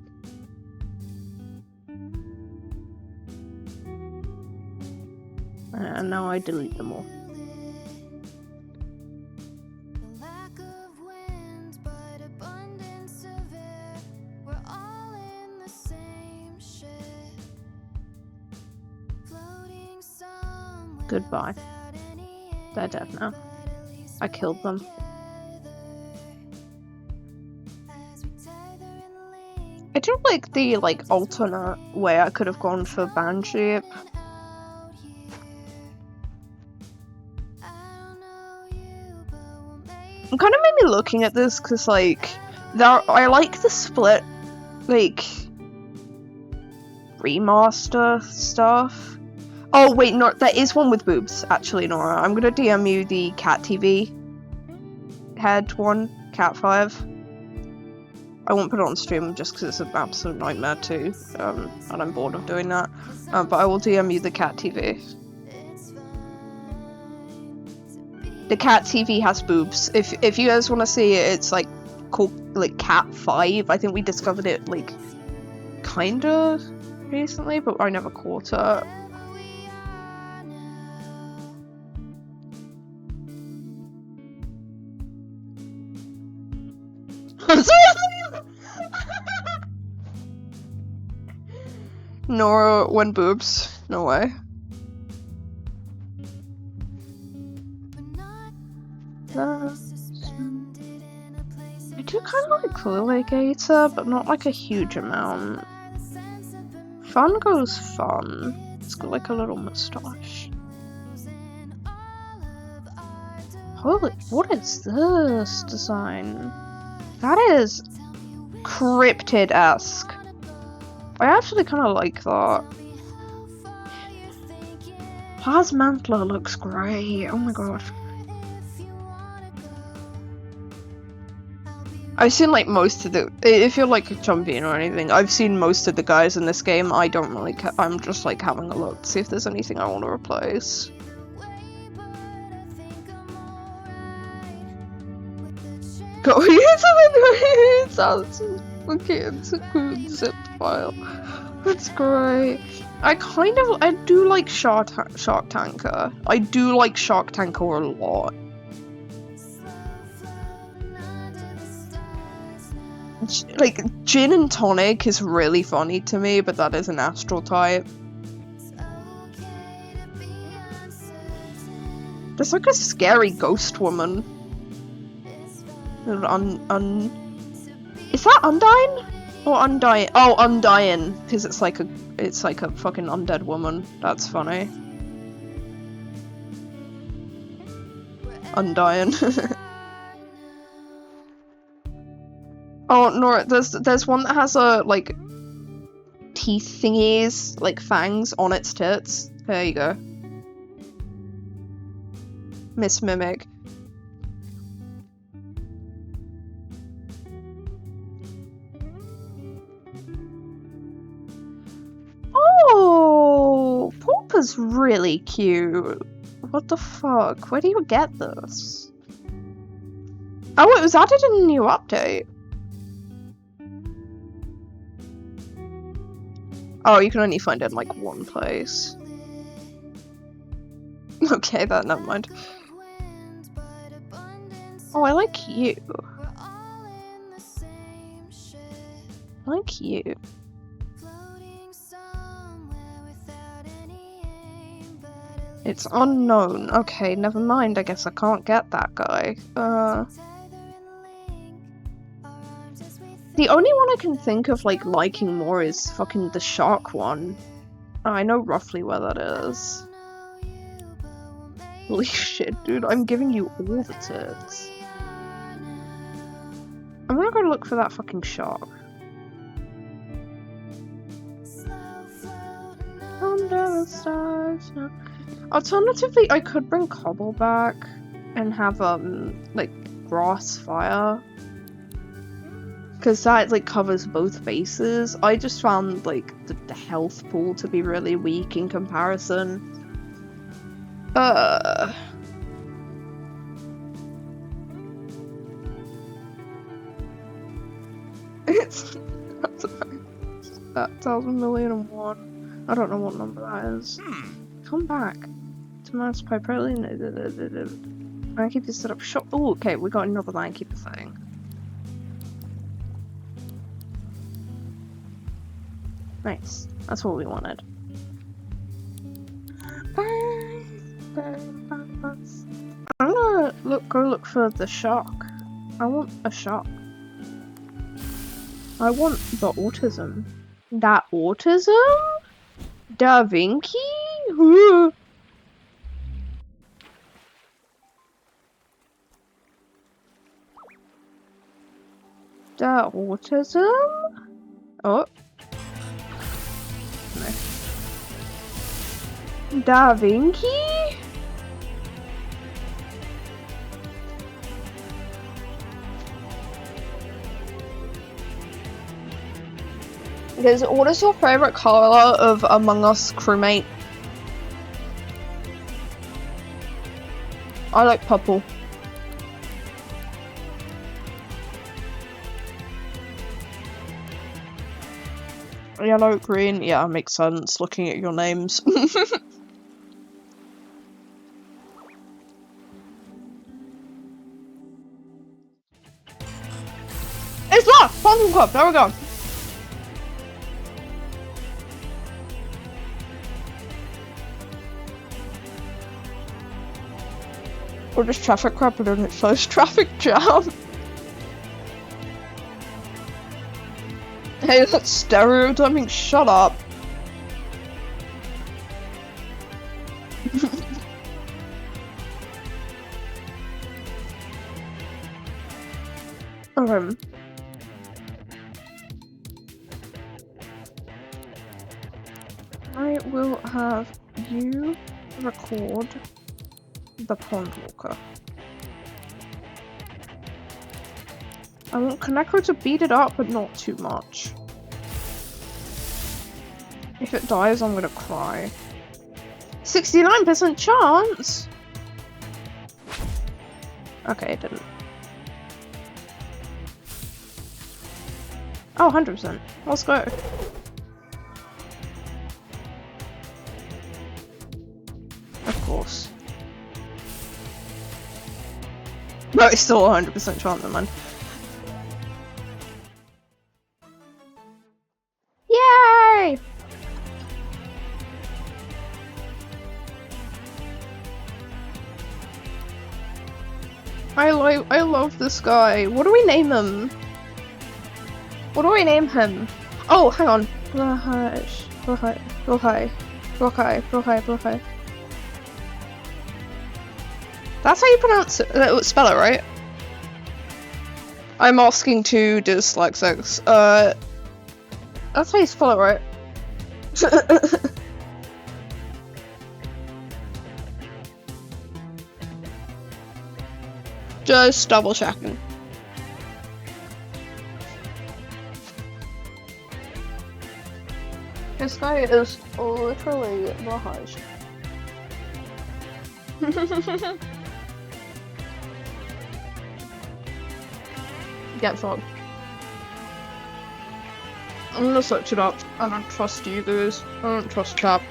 And now I delete them all. Goodbye. They're dead now. I killed them. I do like the alternate way I could have gone for Banshee. I'm kind of maybe looking at this because I like the split remaster stuff. Oh wait, no, there is one with boobs, actually, Nora. I'm gonna DM you the Cat TV head one, Cat 5. I won't put it on stream just because it's an absolute nightmare too, and I'm bored of doing that. But I will DM you the Cat TV. The Cat TV has boobs. If you guys want to see it, it's like called Cat 5. I think we discovered it kinda recently, but I never caught it. Nora, when boobs? No way. I do kind of like Litigator, but not like a huge amount. Fun goes fun. It's got like a little moustache. Holy, what is this design? That is cryptid-esque. I actually kind of like that. Plasmantler looks great. Oh my god. I've seen most of the. If you're a champion or anything, I've seen most of the guys in this game. I don't really. I'm just having a look to see if there's anything I want to replace. Go it sounds okay. It's a good zip file. That's great. I do like Shark Tanker. I do like Shark Tanker a lot. like, gin and tonic is really funny to me, but that is an astral type. There's like a scary ghost woman. Is that Undyne? Or Undying? Oh, Undying, because it's like a fucking undead woman. That's funny. Undying. Oh no, there's one that has a like teeth thingies, like fangs on its tits. There you go. Miss Mimic. Oh, Pulpa's really cute. What the fuck? Where do you get this? Oh, it was added in a new update. Oh, you can only find it in like one place. Okay, that never mind. Oh, I like you. I like you. It's unknown. Okay, never mind. I guess I can't get that guy. The only one I can think of like liking more is fucking the shark one. I know roughly where that is. Holy shit, dude! I'm giving you all the tits. I'm gonna go look for that fucking shark. Under the stars. No. Alternatively, I could bring Cobble back and have like grass fire, because that like covers both bases. I just found like the health pool to be really weak in comparison. It's that 1,000,000,001. I don't know what number that is. Come back. Tomatoes pie protein. Landkeeper set up shop. Oh, okay, we got another landkeeper thing. Nice. That's what we wanted. I'm gonna go look for the shark. I want a shark. I want the autism. That autism? Da Vinci? The autism? Oh. No. Da Vinci? Because what is your favorite color of Among Us crewmate? I like purple. Yellow, green, yeah, makes sense looking at your names. It's that! Phantom Club, there we go. Or just traffic crap and it shows traffic jam. Hey, that's stereotyping, shut up. I will have you record the Pond Walker. I want Kaneko to beat it up, but not too much. If it dies, I'm gonna cry. 69% chance? Okay, it didn't. Oh, 100%. Let's go. Of course. No, it's still 100% chance, man. I love this guy. What do we name him? What do we name him? Oh, hang on. Blochai. That's how you pronounce it. Spell it, right? I'm asking two dyslexics. That's how you spell it, right? Just double checking. This guy is literally Bahaj. Get fucked. I'm gonna search it up. I don't trust you guys. I don't trust chat.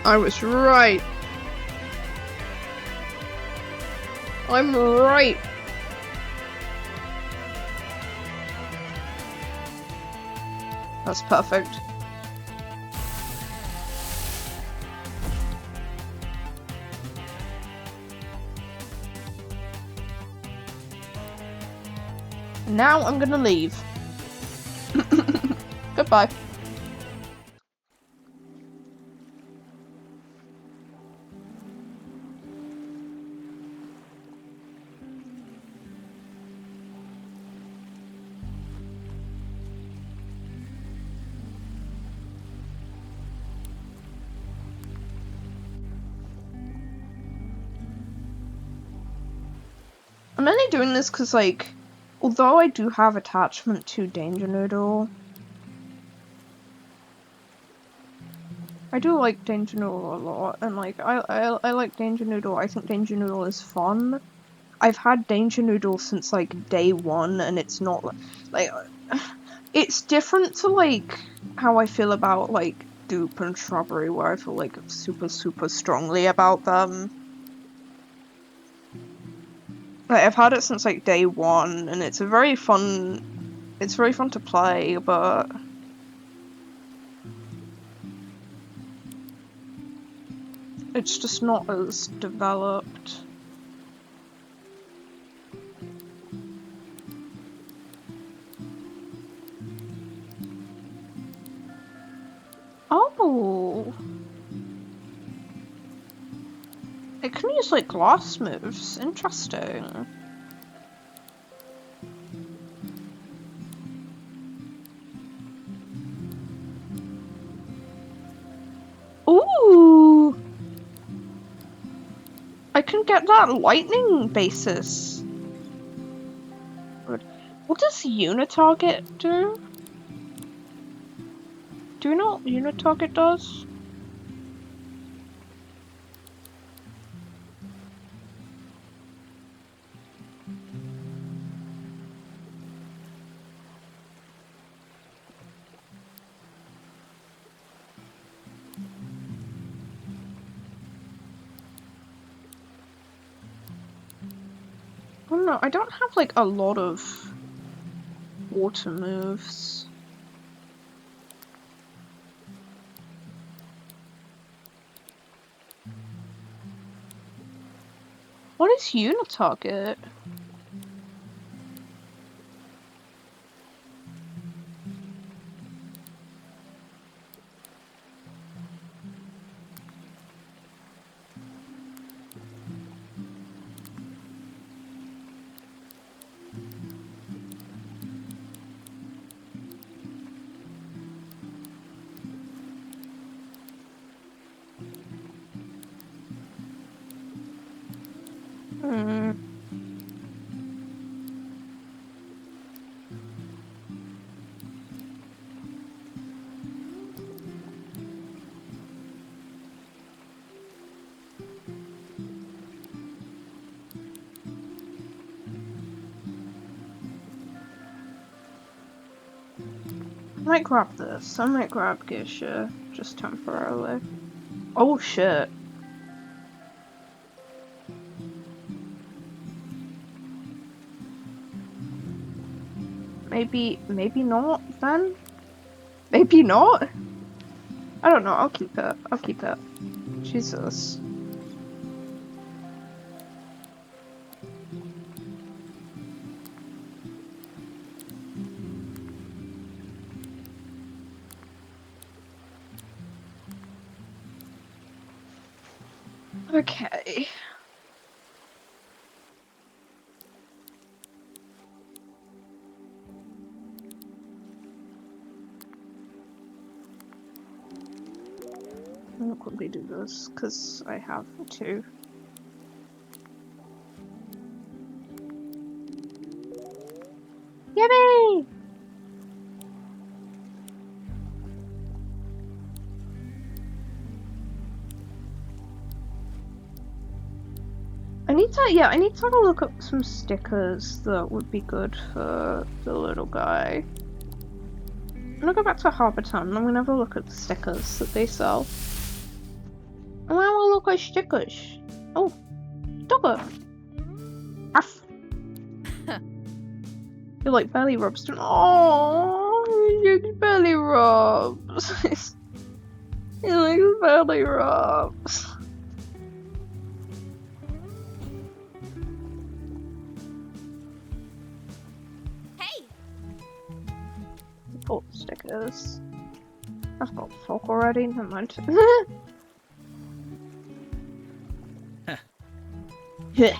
I was right. I'm right. That's perfect. Now I'm gonna leave. Goodbye. I'm only doing this because, like, although I do have attachment to Danger Noodle, I do like Danger Noodle a lot, and like I like Danger Noodle. I think Danger Noodle is fun. I've had Danger Noodle since like day one, and it's not like it's different to like how I feel about like Dupe and Strawberry, where I feel like super strongly about them. Like, I've had it since like day one, and it's very fun to play, but it's just not as developed. Oh! It can use like glass moves. Interesting. Ooh! I can get that lightning basis. What does Unitarget do? Do you know what Unitarget does? I don't know, I don't have like a lot of water moves. What is Unitarget? I might grab this. I might grab Geisha, just temporarily. Oh shit. Maybe not, then? Maybe not? I don't know, I'll keep it. I'll keep it. Jesus. Okay. I'm gonna quickly do this, because I have to. Yippee! I need to have a look at some stickers that would be good for the little guy. I'm gonna go back to Harbour Town and I'm gonna have a look at the stickers that they sell. I'm gonna have a look at stickers. Oh, doggo. Arf. You like belly rubs, don't you? Oh, you like belly rubs. You like belly rubs. Support stickers. I've got folk already, never mind. Yeah.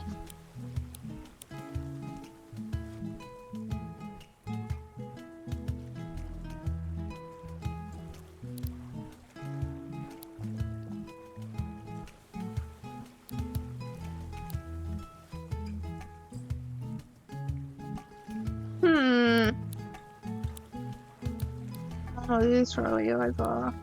Oh, these really either.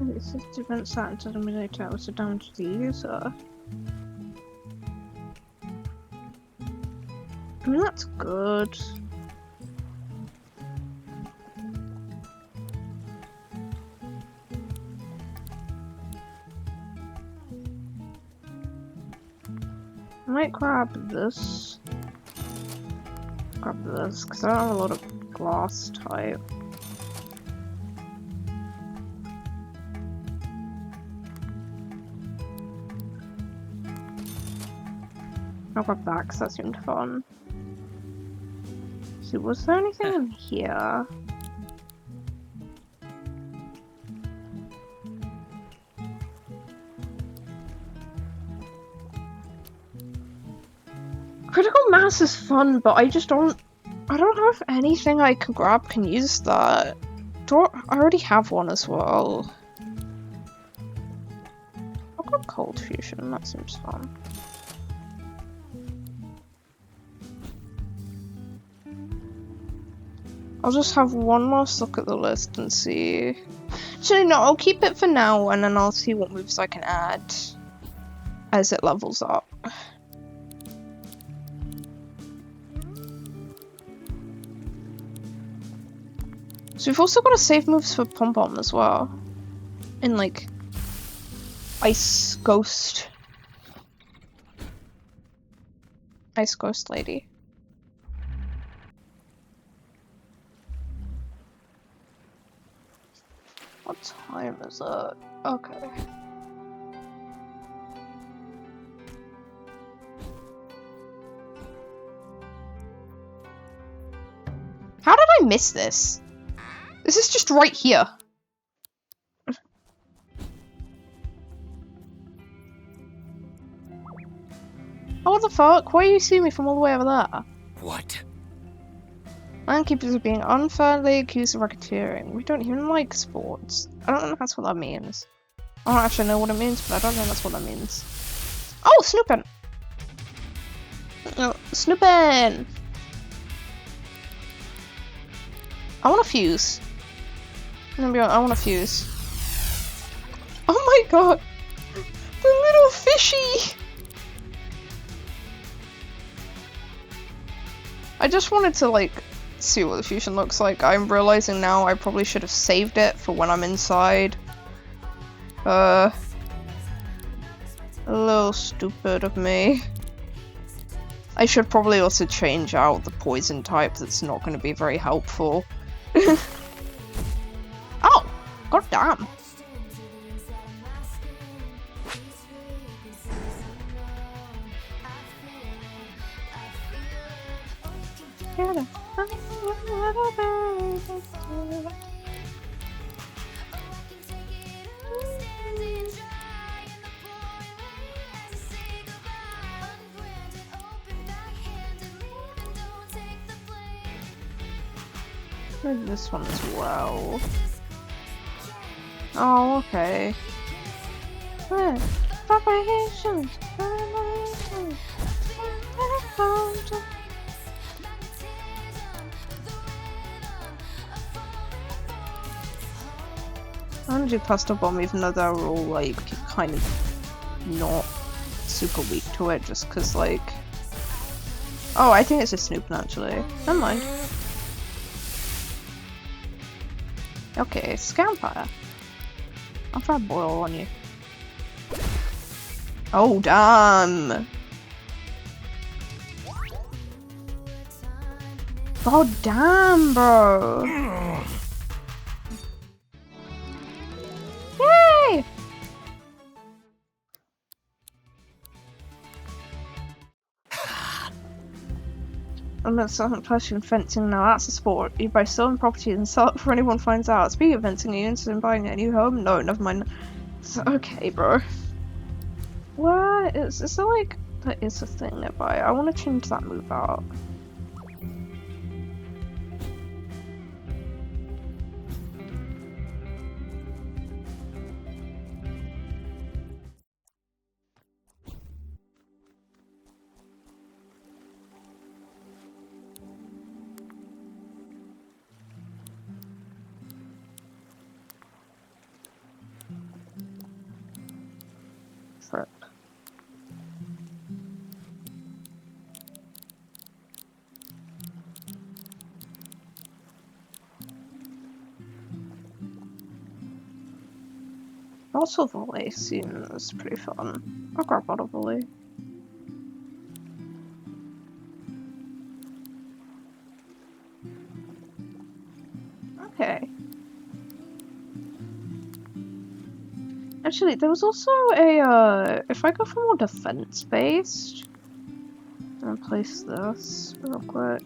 This is different settings to the midnight tower, so down to the user. I mean, that's good. I might grab this. Grab this, because I don't have a lot of glass type. I'll grab that because that seemed fun. So, was there anything in here? Critical mass is fun, but I don't know if anything I can grab can use that. I already have one as well. I'll grab cold fusion, that seems fun. I'll just have one last look at the list and see. Actually, no, I'll keep it for now and then I'll see what moves I can add as it levels up. So we've also got to save moves for Pom Pom as well. In like Ice Ghost Lady. What time is it? Okay. How did I miss this? This is just right here. Oh, what the fuck? Why are you seeing me from all the way over there? What? Landkeepers are being unfairly accused of racketeering. We don't even like sports. I don't know if that's what that means. I don't actually know what it means, but I don't know if that's what that means. Oh, snooping! Oh, snooping! I want to fuse. I'm gonna be honest, I want to fuse. Oh my god! The little fishy! I just wanted to, like, see what the fusion looks like. I'm realizing now I probably should have saved it for when I'm inside. A little stupid of me. I should probably also change out the poison type. That's not going to be very helpful. Oh! God damn. Maybe this one as well. Oh, okay. Vibrations. I'm gonna do Pasta Bomb even though they're all like kind of not super weak to it just cause like... Oh, I think it's a Snoopin' actually. Never mind. Okay, Scampire. I'll try Boil on you. Oh, damn! God damn, bro! Yay! I'm not selling passion fencing now, that's a sport. You buy stolen property and sell it before anyone finds out. Speaking of fencing, are you interested in buying a new home? No, never mind. So, okay, bro. What? Is that like... That is a thing nearby. I want to change that move out. Frick. Also, volley seems pretty fun. I'll grab out a volley. Okay. Actually, there was also a, if I go for more defense-based, I'm gonna place this real quick.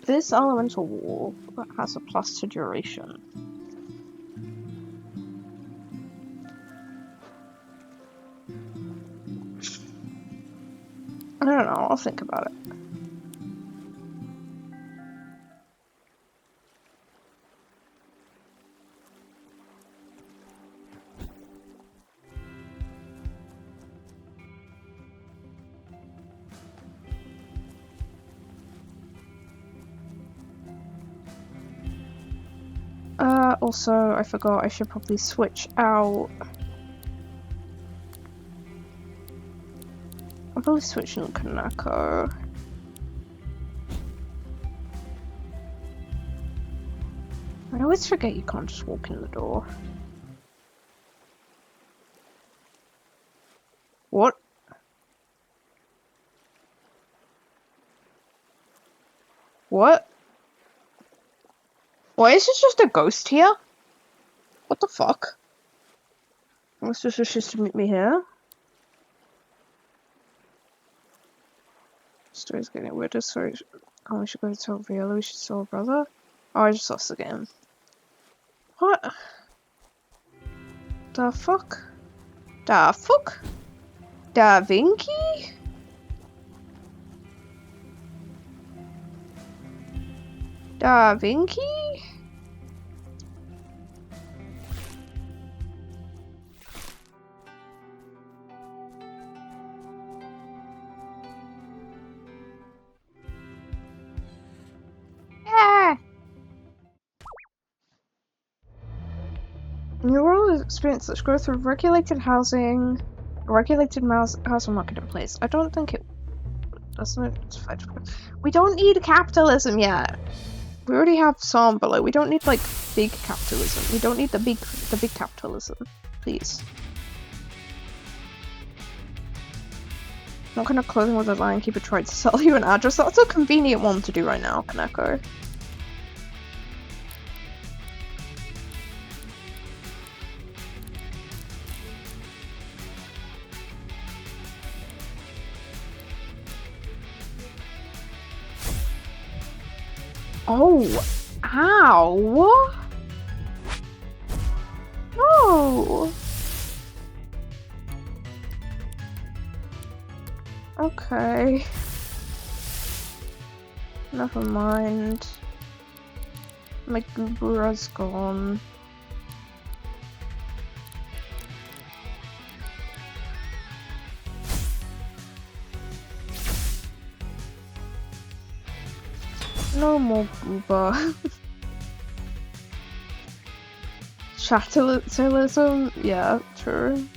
This elemental wall that has a +2 duration. I don't know, I'll think about it. Also, I forgot I should probably switch out. I'll probably switch in Kanako. I always forget you can't just walk in the door. What? What? Why is this just a ghost here? What the fuck? What's this wishes to meet me here? Story's getting weirder, sorry. Oh, we should go to tell Viola we should tell her brother? Oh, I just lost the game. What? The fuck? Da fuck? Da Vinci? Da Vinci? Yeah. Your world has experienced such growth of regulated housing, housing market in place. I don't think it Doesn't it? We don't need capitalism yet. We already have some, but like we don't need like big capitalism. We don't need the big capitalism, please. What kind of clothing was the lion keeper tried to sell you an address? That's a convenient one to do right now, Kaneko. Oh, ow! No! Okay. Never mind. My Gubura's gone. No more Gooba. Chatterism? Yeah, true.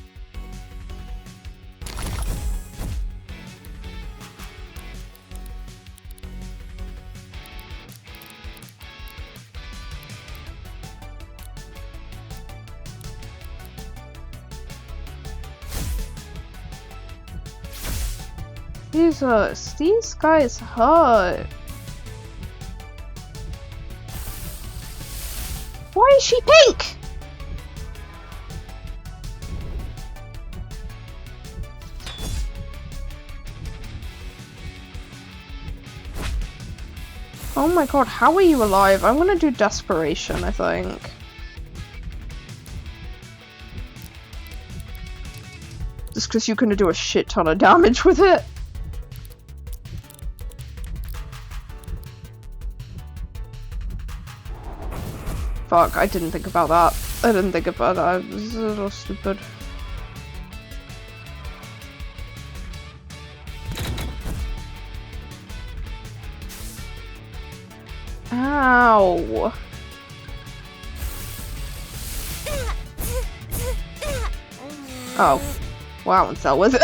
Jesus, these guys hurt. Why is she pink? Oh my god, how are you alive? I'm gonna do desperation, I think. Just because you're gonna do a shit ton of damage with it. Fuck, I didn't think about that. I didn't think about that. I was a little stupid. Ow! Oh. Wow, and so was it?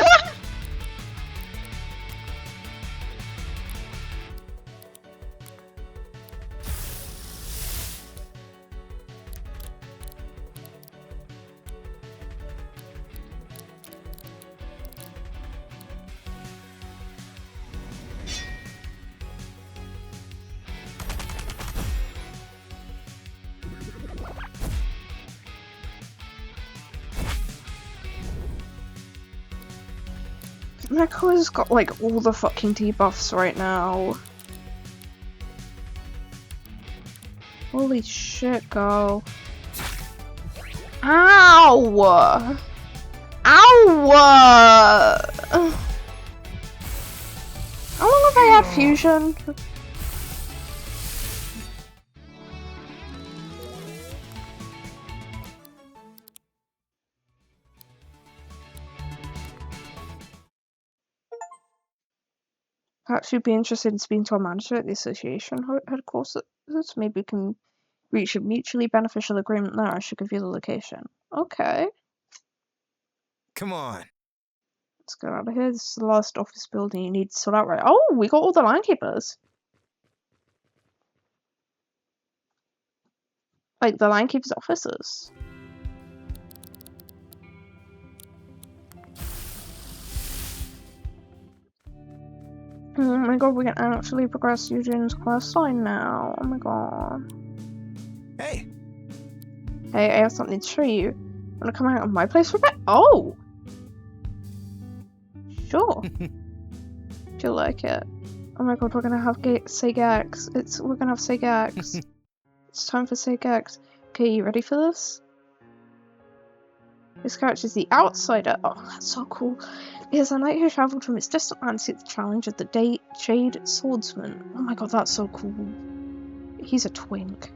Neko's got like all the fucking debuffs right now. Holy shit, girl. Ow! Ow! How long have I had fusion? Perhaps you'd be interested in speaking to our manager at the association headquarters. Maybe we can reach a mutually beneficial agreement there. I should give you the location. Okay. Come on. Let's get out of here. This is the last office building you need to sort out right. Oh, we got all the line keepers. Like the line keepers' offices. Oh my god, we can actually progress Eugene's quest line now. Oh my god. Hey. Hey, I have something to show you. Wanna come out of my place for a bit? Oh! Sure. Do you like it? Oh my god, we're gonna have Segax. We're gonna have Segax. It's time for Segax. Okay, you ready for this? This character is the Outsider. Oh, that's so cool. He is a knight who travelled from its distant land to seek the challenge of the Jade Swordsman. Oh my god, that's so cool. He's a twink.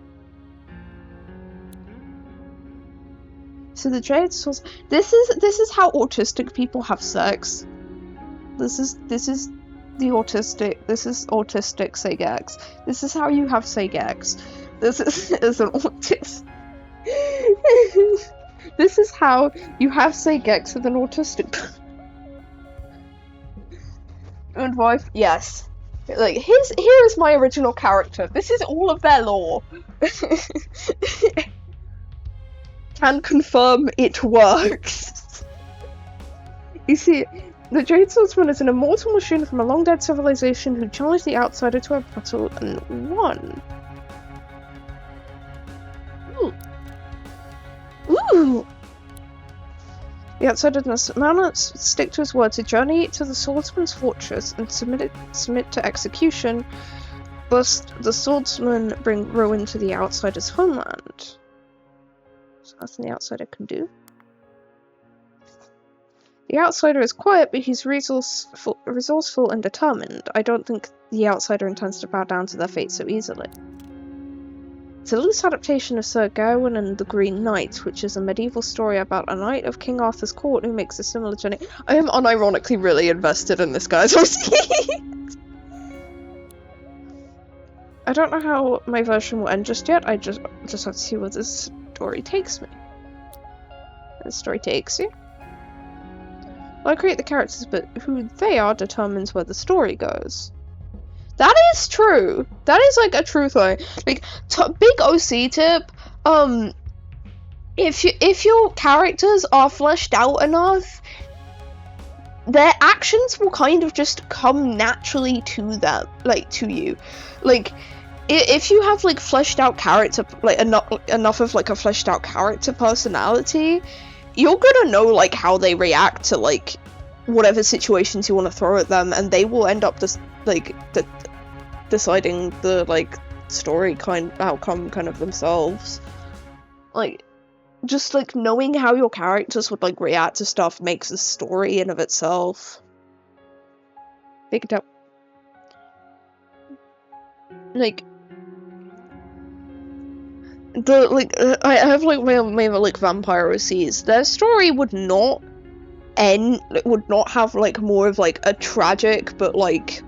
So the Jade Swordsman. This is how autistic people have sex. This is autistic Segax. This is how you have Segax. This is an autist. This is how you have Segax with an autistic. And wife, yes. Like, here is my original character. This is all of their lore. Can confirm it works. You see, the Jade Swordsman is an immortal machine from a long-dead civilization who challenged the outsider to a battle and won. Ooh! The outsider must stick to his word to journey to the swordsman's fortress and submit to execution, lest the swordsman bring ruin to the outsider's homeland. So nothing the outsider can do. The outsider is quiet, but he's resourceful and determined. I don't think the outsider intends to bow down to their fate so easily. It's a loose adaptation of Sir Gawain and the Green Knight, which is a medieval story about a knight of King Arthur's court who makes a similar journey. I am unironically really invested in this guy's OC. I don't know how my version will end just yet. I just have to see where this story takes me. The story takes you. Well, I create the characters, but who they are determines where the story goes. That is true. That is like a true thing. Like, big OC tip. If your characters are fleshed out enough, their actions will kind of just come naturally to them, like to you. Like, if you have like fleshed out character, like enough of like a fleshed out character personality, you're gonna know like how they react to like whatever situations you want to throw at them, and they will end up just like deciding the like story outcome kind of themselves. Like, just like knowing how your characters would like react to stuff makes a story in of itself. Pick it up. Like, I have like my like vampire OCs. Their story would not end. Would not have like more of like a tragic but like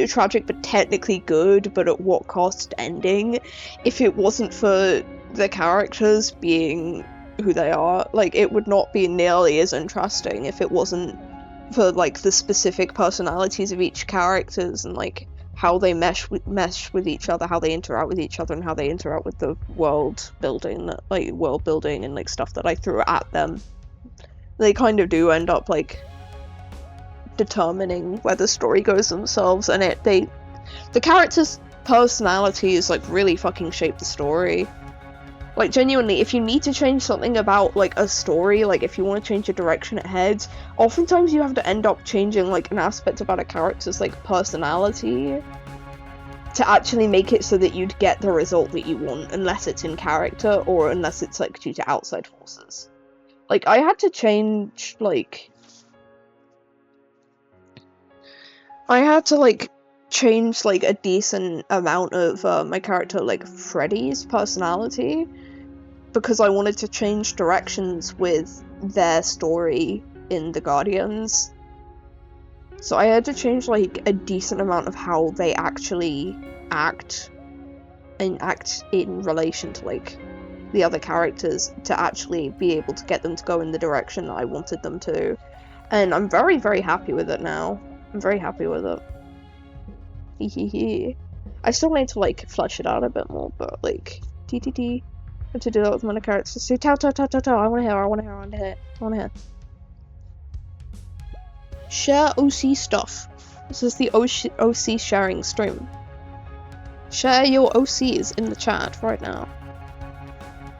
tragic but technically good, but at what cost ending, if it wasn't for the characters being who they are. Like, it would not be nearly as interesting if it wasn't for like the specific personalities of each characters and like how they mesh with each other, how they interact with each other, and how they interact with the world building and like stuff that I threw at them. They kind of do end up like determining where the story goes themselves, and the characters' personalities like really fucking shape the story. Like, genuinely, if you need to change something about like a story, like if you want to change the direction it heads, oftentimes you have to end up changing like an aspect about a character's like personality to actually make it so that you'd get the result that you want, unless it's in character or unless it's like due to outside forces. Like, I had to change like a decent amount of my character, like Freddy's personality, because I wanted to change directions with their story in the Guardians. So I had to change like a decent amount of how they actually act in relation to like the other characters to actually be able to get them to go in the direction that I wanted them to. And I'm very, very happy with it now. I'm very happy with it. I still need to like flesh it out a bit more, but like TTT. I have to do that with my characters. So tell. I wanna hear. Share OC stuff. This is the OC sharing stream. Share your OCs in the chat right now.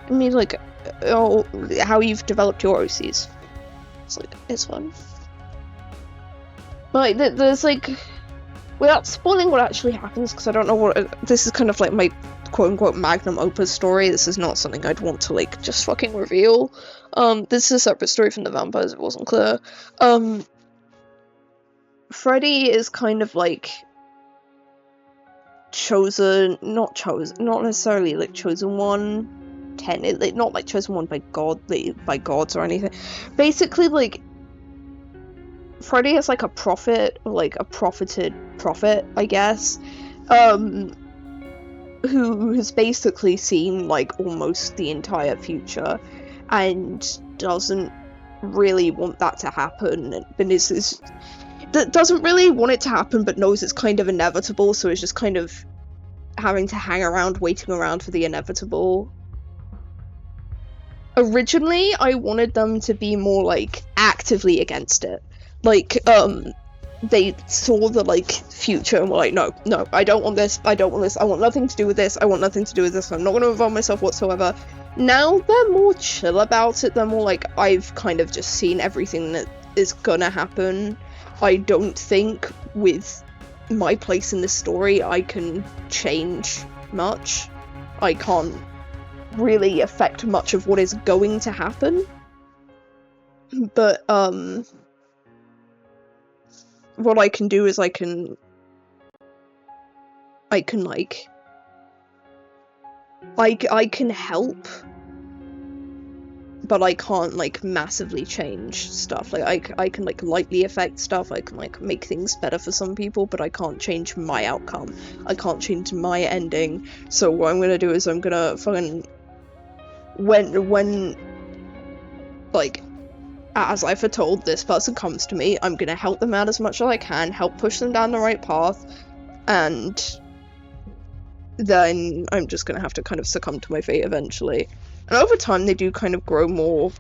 I mean, like, how you've developed your OCs. It's fun. But like, there's like, without spoiling what actually happens, because I don't know what this is, kind of like my quote-unquote magnum opus story. This is not something I'd want to like just fucking reveal. This is a separate story from the vampires, it wasn't clear. Freddy is kind of like not necessarily like chosen one, not like chosen one by gods or anything. Basically, like, Freddy is like a prophet, or like a profited prophet, I guess, who has basically seen like almost the entire future and doesn't really want that to happen, but that doesn't really want it to happen but knows it's kind of inevitable, so it's just kind of having to hang around, waiting around for the inevitable. Originally, I wanted them to be more, like, actively against it. Like, they saw the, like, future and were like, no, I don't want this, I want nothing to do with this, I'm not gonna involve myself whatsoever. Now they're more chill about it, they're more like, I've kind of just seen everything that is gonna happen. I don't think with my place in this story I can change much. I can't really affect much of what is going to happen. But, what I can do is I can help, but I can't, like, massively change stuff. Like, I can, like, lightly affect stuff, I can, like, make things better for some people, but I can't change my outcome. I can't change my ending. So what I'm gonna do is I'm gonna fucking... When like, as I foretold, this person comes to me, I'm gonna help them out as much as I can, help push them down the right path, and then I'm just gonna have to kind of succumb to my fate eventually. And over time, they do kind of grow more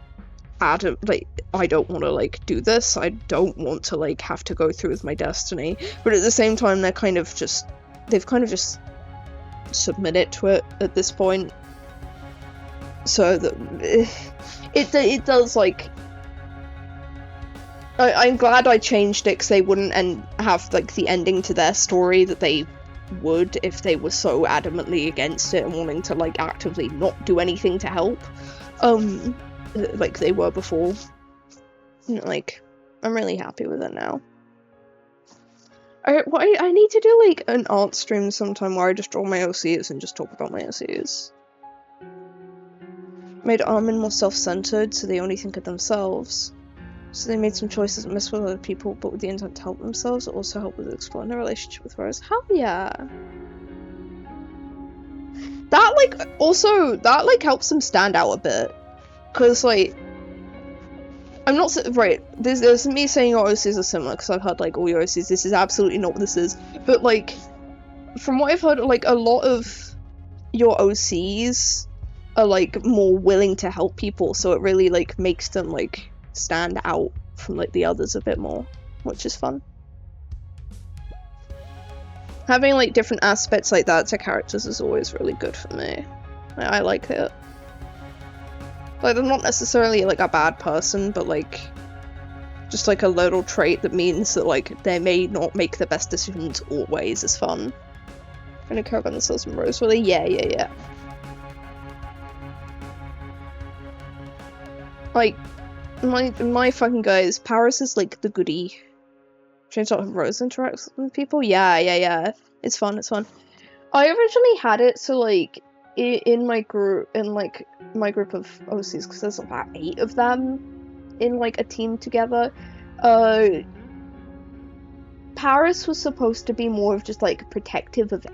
adamant, like, I don't want to, like, do this, I don't want to, like, have to go through with my destiny, but at the same time, they've kind of just submitted to it at this point. So that it does, like, I'm glad I changed it because they wouldn't have, like, the ending to their story that they would if they were so adamantly against it and wanting to, like, actively not do anything to help, like they were before. Like, I'm really happy with it now. I need to do, like, an art stream sometime where I just draw my OCs and just talk about my OCs. Made Armin more self-centered, so they only think of themselves. So they made some choices that mess with other people, but with the intent to help themselves, it also helped with exploring their relationship with Rose. Hell yeah! That, like, also, that, like, helps them stand out a bit. Because, like, I'm not, right, there's me saying your OCs are similar, because I've heard, like, all your OCs, this is absolutely not what this is, but, like, from what I've heard, like, a lot of your OCs are, like, more willing to help people, so it really, like, makes them, like, stand out from, like, the others a bit more, which is fun. Having, like, different aspects like that to characters is always really good for me. I like it. Like, they're not necessarily, like, a bad person, but, like, just, like, a little trait that means that, like, they may not make the best decisions always is fun. I don't care about themselves and Rose, really? Yeah. Like, my fucking guys, Paris is, like, the goodie. Change out how Rose interacts with people? Yeah. It's fun. I originally had it so, like, in my group of OCs, because there's about 8 of them in, like, a team together. Paris was supposed to be more of just, like, protective of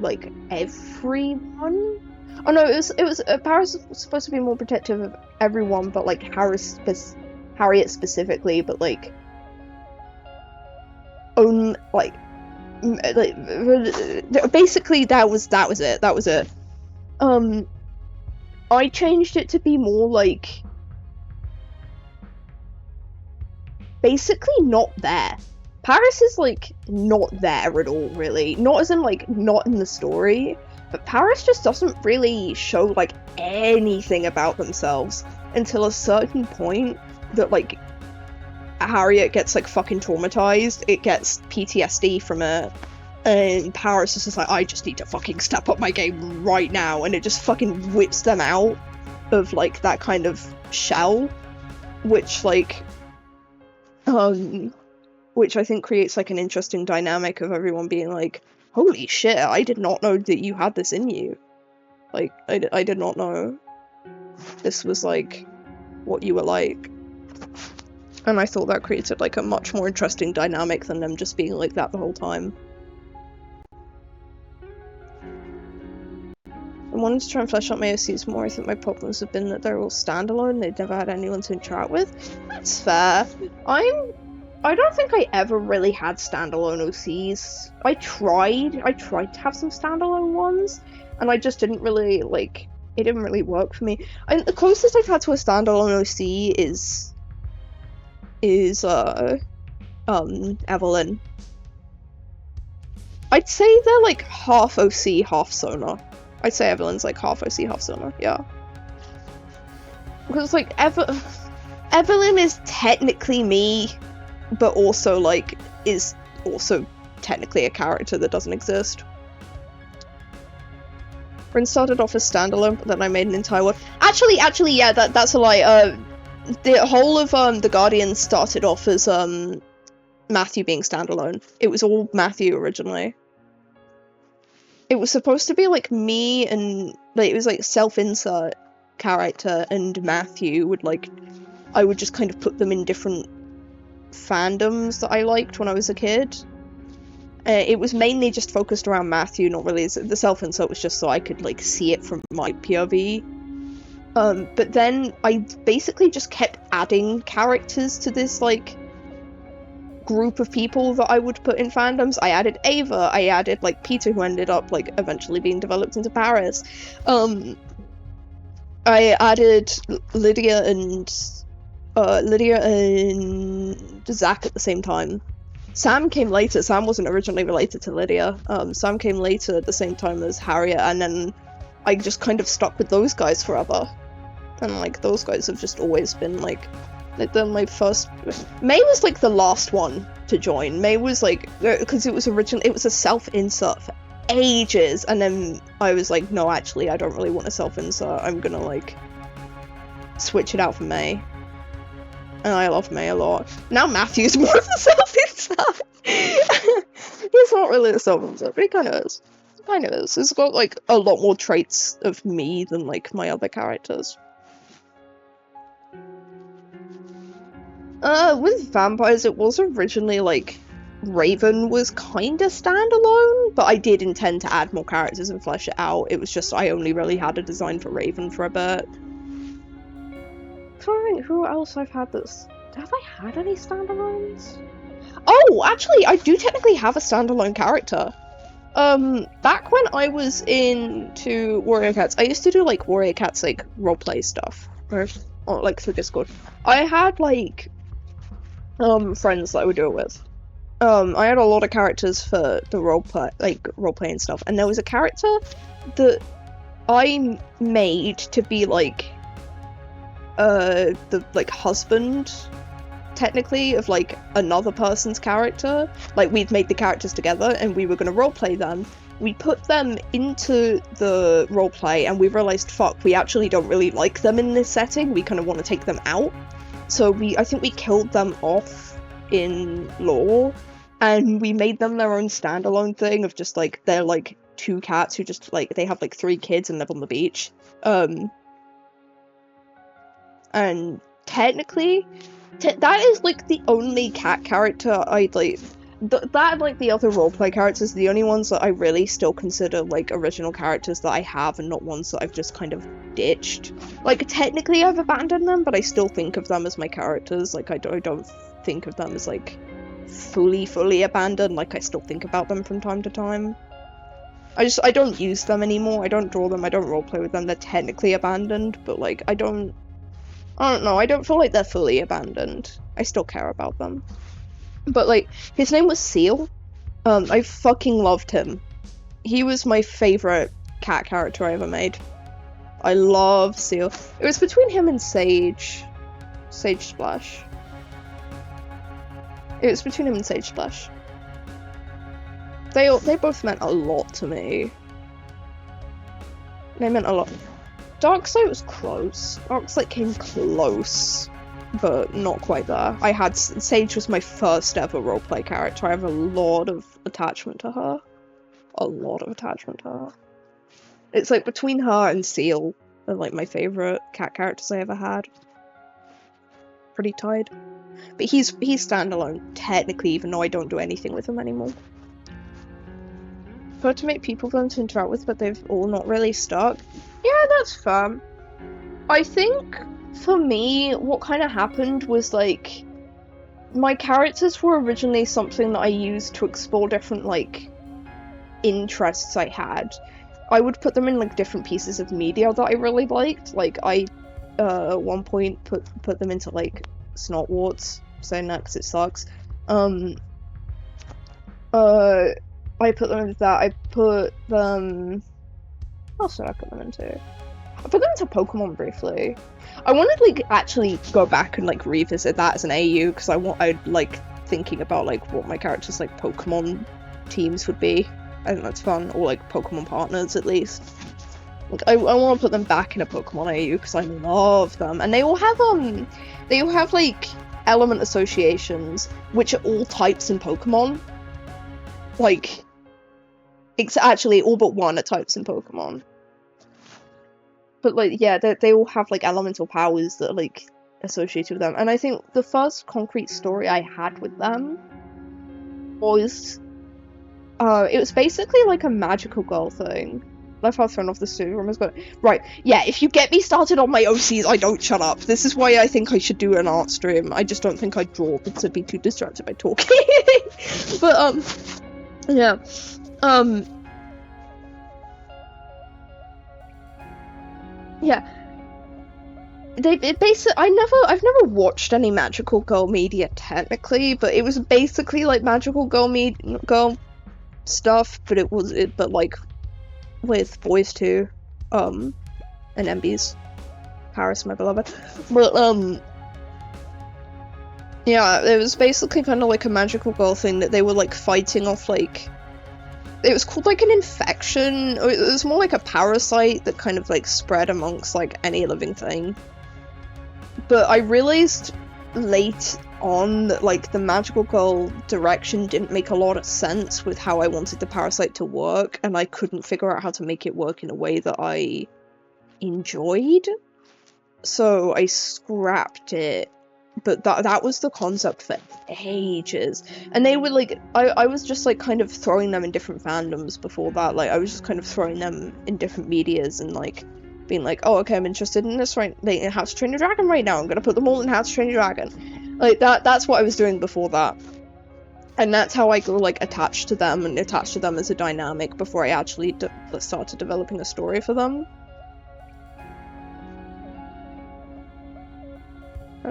like, everyone. Oh no, it was Paris was supposed to be more protective of everyone, but, like, Harriet specifically, but, like, basically that was it. I changed it to be more, like, basically not there. Paris is, like, not there at all, really. Not as in, like, not in the story, but Paris just doesn't really show, like, anything about themselves until a certain point that, like, Harriet gets, like, fucking traumatized. It gets PTSD from it, and Paris is just like, I just need to fucking step up my game right now, and it just fucking whips them out of, like, that kind of shell, which, like, which I think creates, like, an interesting dynamic of everyone being like, holy shit, I did not know that you had this in you. Like, I did not know this was, like, what you were like. And I thought that created, like, a much more interesting dynamic than them just being like that the whole time. I wanted to try and flesh out my OCs more. I think my problems have been that they're all standalone, they've never had anyone to interact with. That's fair. I'm I don't think I ever really had standalone OCs. I tried to have some standalone ones, and I just didn't really, like, it didn't really work for me. I think the closest I've had to a standalone OC is Evelyn. I'd say they're like half OC, half Sona. I'd say Evelyn's like half OC, half Sona, yeah. Because like Evelyn is technically me, but also like is also technically a character that doesn't exist. Rin started off as standalone, but then I made an entire one. Actually, yeah, that's a lie. The whole of the Guardians started off as Matthew being standalone. It was all Matthew originally. It was supposed to be like me and like it was like self-insert character and Matthew would like I would just kind of put them in different fandoms that I liked when I was a kid. It was mainly just focused around Matthew, not really. The self-insert was just so I could like see it from my POV. But then I basically just kept adding characters to this like group of people that I would put in fandoms. I added Ava, I added like Peter, who ended up like eventually being developed into Paris. I added Lydia and Zach at the same time. Sam came later. Sam wasn't originally related to Lydia. Sam came later at the same time as Harriet, and then I just kind of stuck with those guys forever. And like those guys have just always been like they're my first. May was like the last one to join. May was like because it was a self-insert for ages, and then I was like, no, actually, I don't really want a self-insert. I'm gonna like switch it out for May. And I love May a lot. Now Matthew's more of a self-insert. He's not really a self-insert, but he kind of is. Kind of is. He's got like a lot more traits of me than like my other characters. With vampires, it was originally like Raven was kinda standalone, but I did intend to add more characters and flesh it out. It was just I only really had a design for Raven for a bit. I'm trying to think who else I've had this. Have I had any standalones? Oh, actually, I do technically have a standalone character. Back when I was into Warrior Cats, I used to do like Warrior Cats like roleplay stuff, or like through Discord. I had like friends that I would do it with. I had a lot of characters for the roleplay and stuff, and there was a character that I made to be like the like husband technically of like another person's character. Like we'd made the characters together and we were gonna roleplay them. We put them into the roleplay and we realized, fuck, we actually don't really like them in this setting. We kind of want to take them out. So I think we killed them off in lore, and we made them their own standalone thing of just like they're like two cats who just like they have like 3 kids and live on the beach. And technically, that is like the only cat character I'd like. That like the other roleplay characters, the only ones that I really still consider like original characters that I have, and not ones that I've just kind of ditched. Like technically I've abandoned them, but I still think of them as my characters. Like I don't think of them as like fully abandoned. Like I still think about them from time to time. I don't use them anymore. I don't draw them. I don't roleplay with them. They're technically abandoned, but like I don't know. I don't feel like they're fully abandoned. I still care about them. But like, his name was Seal. I fucking loved him. He was my favorite cat character I ever made. I love Seal. It was between him and Sage Splash. It was between him and Sage Splash. They both meant a lot to me. They meant a lot. Darkseid was close. Darkseid came close, but not quite there. Sage was my first ever roleplay character. I have a lot of attachment to her. It's like between her and Seal are like my favorite cat characters I ever had. Pretty tied. But he's standalone, technically, even though I don't do anything with him anymore. Prefer to make people for them to interact with, but they've all not really stuck. Yeah, that's fair. I think, for me, what kind of happened was, like, my characters were originally something that I used to explore different, like, interests I had. I would put them in, like, different pieces of media that I really liked. Like, I, at one point, put them into, like, Snotwarts, saying that because it sucks. I put them into that. I put them... What else did I put them into? I put them into Pokemon briefly. I want to, like, actually go back and, like, revisit that as an AU, because I like thinking about, like, what my characters' like Pokemon teams would be. I think that's fun, or like Pokemon partners at least. Like, I want to put them back in a Pokemon AU because I love them, and they all have like element associations, which are all types in Pokemon. Like, it's actually all but one are types in Pokemon. But like, yeah, they all have like elemental powers that are like associated with them, and I think the first concrete story I had with them was it was basically like a magical girl thing. Left half thrown off the studio room has got right. Yeah, if you get me started on my OCs, I don't shut up. This is why I think I should do an art stream. I just don't think I'd draw because I'd be too distracted by talking. But yeah, yeah. I've never watched any magical girl media technically, but it was basically like magical girl stuff, but like with boys too, and MBs. Paris, my beloved. But yeah, it was basically kind of like a magical girl thing that they were like fighting off, like, it was called like an infection, or it was more like a parasite that kind of like spread amongst like any living thing. But I realized late on that like the magical girl direction didn't make a lot of sense with how I wanted the parasite to work, and I couldn't figure out how to make it work in a way that I enjoyed. So I scrapped it. But that was the concept for ages. And they were like, I was just like kind of throwing them in different fandoms before that. Like I was just kind of throwing them in different medias and like being like, oh okay, I'm interested in this right, like in How to Train Your Dragon right now. I'm gonna put them all in How to Train Your Dragon. Like that's what I was doing before that. And that's how I grew like attached to them and attached to them as a dynamic before I actually started developing a story for them.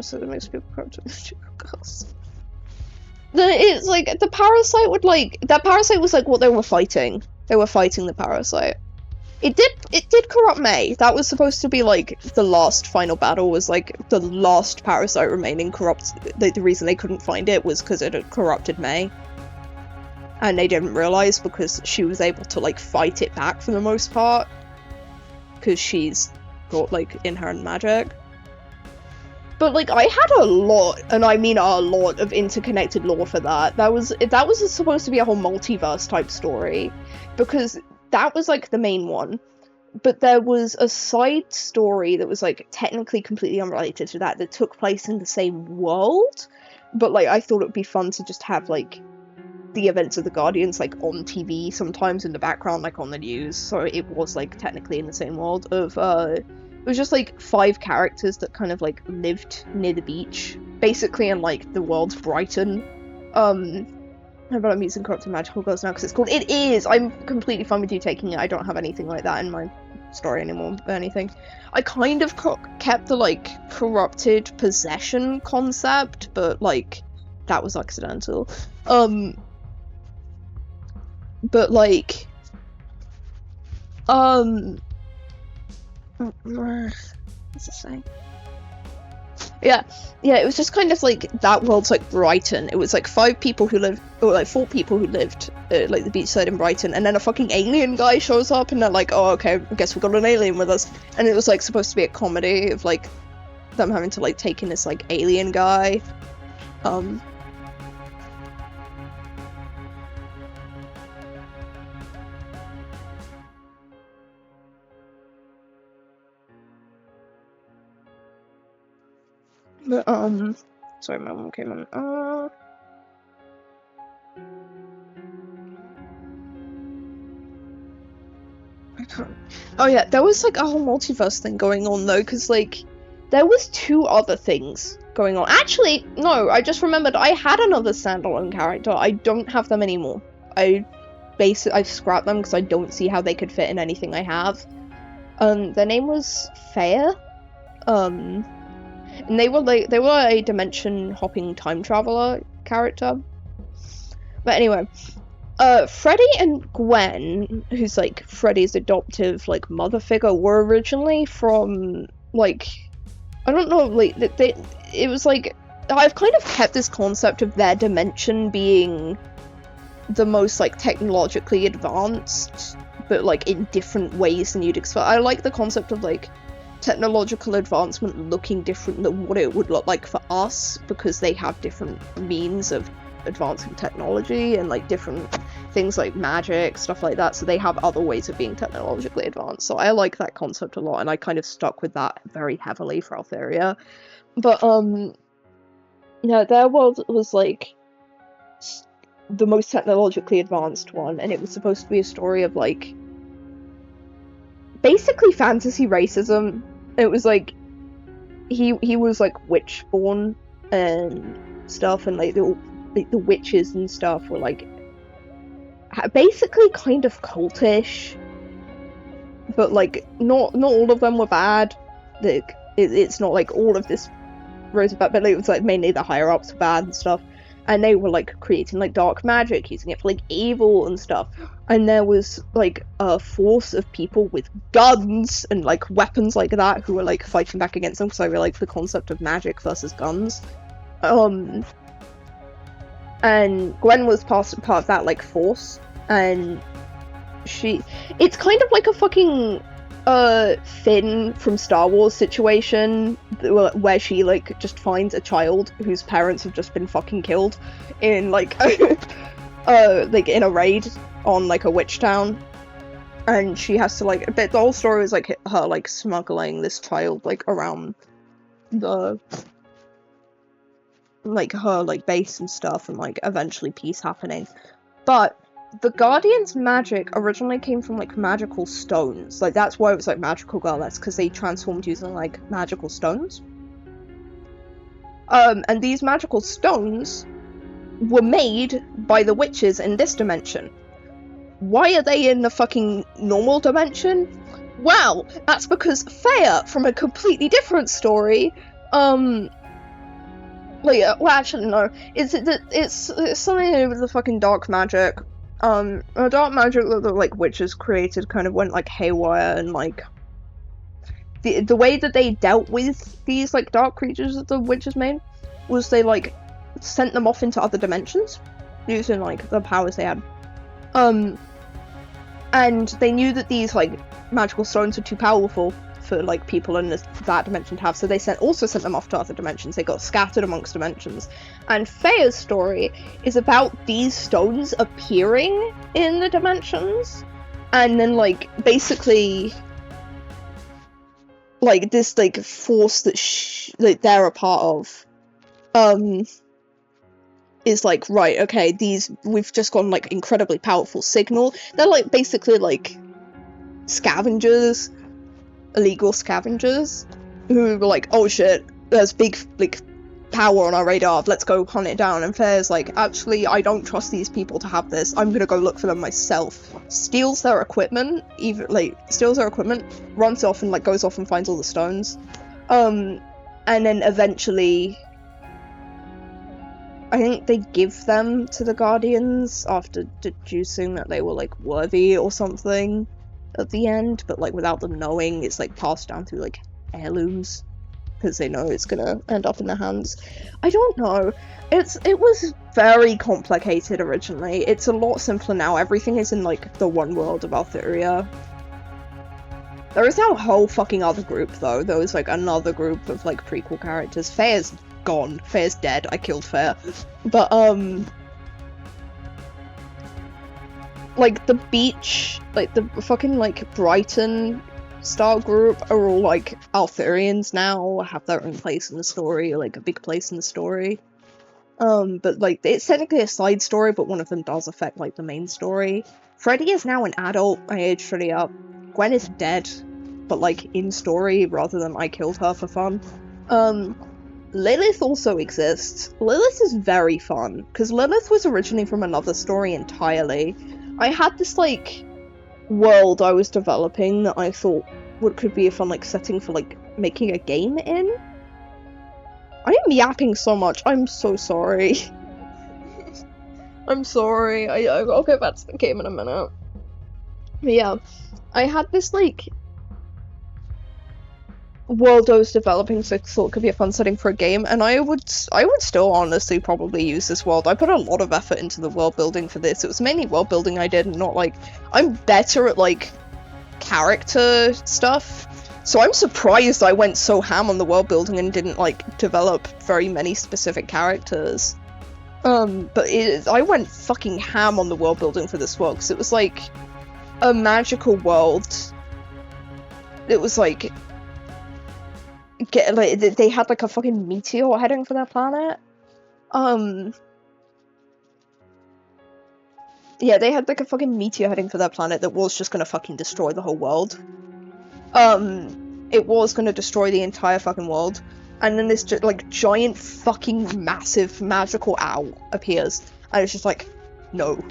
So that makes people corrupt with magical girls. It's like the parasite would like that parasite was like what they were fighting. They were fighting the parasite. It did corrupt May. That was supposed to be like the last final battle, was like the last parasite remaining corrupt. The reason they couldn't find it was because it had corrupted May. And they didn't realize because she was able to like fight it back for the most part. Because she's got like inherent magic. But like I had a lot, and I mean a lot, of interconnected lore for that. That was supposed to be a whole multiverse type story, because that was like the main one. But there was a side story that was like technically completely unrelated to that took place in the same world. But like I thought it would be fun to just have like the events of the Guardians like on TV sometimes in the background, like on the news. So it was like technically in the same world of it was just like 5 characters that kind of like lived near the beach, basically in like the world's Brighton. But I'm using corrupted magical girls now because it's called. It is. I'm completely fine with you taking it. I don't have anything like that in my story anymore or anything. I kind of kept the like corrupted possession concept, but like that was accidental. But like what's it saying? Yeah, it was just kind of like that world's like Brighton. It was like 5 people who lived, or like 4 people who lived like the beachside in Brighton, and then a fucking alien guy shows up, and they're like, oh okay, I guess we got an alien with us. And it was like supposed to be a comedy of like them having to like take in this like alien guy. But sorry, my mom came on. I can't. Oh yeah, there was like a whole multiverse thing going on though, because like there was 2 other things going on. Actually, no, I just remembered I had another standalone character. I don't have them anymore. I've scrapped them because I don't see how they could fit in anything I have. Their name was Fair. And they were a dimension hopping time traveler character. But anyway, Freddy and Gwen, who's like Freddy's adoptive like mother figure, were originally from like, I don't know, like it was like, I've kind of kept this concept of their dimension being the most like technologically advanced, but like in different ways than you'd expect. I like the concept of like technological advancement looking different than what it would look like for us, because they have different means of advancing technology and like different things like magic, stuff like that, so they have other ways of being technologically advanced. So I like that concept a lot, and I kind of stuck with that very heavily for Altheria. But yeah, their world was like the most technologically advanced one, and it was supposed to be a story of like basically fantasy racism. It was like he was like witch born and stuff, and like the witches and stuff were like basically kind of cultish, but like not all of them were bad. Like it's not like all of this rose about, but it was like mainly the higher ups were bad and stuff, and they were like creating like dark magic, using it for like evil and stuff. And there was like a force of people with guns and like weapons like that who were like fighting back against them, because I really like the concept of magic versus guns. And Gwen was part of that like force, and it's kind of like a fucking Finn from Star Wars situation, where she like just finds a child whose parents have just been fucking killed in like like in a raid on like a witch town, and she has to like, but the whole story is like her like smuggling this child like around the like her like base and stuff, and like eventually peace happening. But the Guardian's magic originally came from like magical stones. Like that's why it was like magical girl. That's because they transformed using like magical stones. And these magical stones were made by the witches in this dimension. Why are they in the fucking normal dimension? Well, that's because Faya from a completely different story, like, well, actually, no. It's something to do with the fucking dark magic. The dark magic that the, like, witches created kind of went, like, haywire, and, like, the way that they dealt with these, like, dark creatures that the witches made was they, like, sent them off into other dimensions, using, like, the powers they had. And they knew that these, like, magical stones were too powerful for like people in that dimension to have, so they also sent them off to other dimensions. They got scattered amongst dimensions, and Faya's story is about these stones appearing in the dimensions, and then like basically like this like force that they're a part of is like, right, okay, we've just got like incredibly powerful signal. They're like basically like scavengers, illegal scavengers, who were like, oh shit, there's big like power on our radar, let's go hunt it down. And Fair's like, actually, I don't trust these people to have this, I'm gonna go look for them myself. Steals their equipment, runs off and like goes off and finds all the stones. And then eventually I think they give them to the Guardians after deducing that they were like worthy or something at the end, but like without them knowing. It's like passed down through like heirlooms because they know it's gonna end up in their hands. I don't know, it was very complicated originally. It's a lot simpler now. Everything is in like the one world of Altheria. There is now a whole fucking other group though. There was like another group of like prequel characters. Fair's gone. Fair's dead. I killed Fair. But like the beach, like the fucking like Brighton style group are all like Altherians now, have their own place in the story, like a big place in the story. But like it's technically a side story, but one of them does affect like the main story. Freddy is now an adult. I aged Freddy up. Gwen is dead, but like in story rather than I killed her for fun. Lilith also exists. Lilith is very fun, because Lilith was originally from another story entirely. I had this, like, world I was developing that I thought could be a fun, like, setting for, like, making a game in. I am yapping so much, I'm so sorry. I'm sorry, I'll get back to the game in a minute. But yeah, I had this, like, world I was developing, so I thought it could be a fun setting for a game, and I would still honestly probably use this world. I put a lot of effort into the world building for this. It was mainly world building I did, and not like, I'm better at like character stuff, so I'm surprised I went so ham on the world building and didn't like develop very many specific characters. But I went fucking ham on the world building for this world, because it was like a magical world. It was like they had like a fucking meteor heading for their planet. Yeah, they had like a fucking meteor heading for their planet that was just gonna fucking destroy the whole world. It was gonna destroy the entire fucking world, and then this like giant fucking massive magical owl appears, and it's just like, no,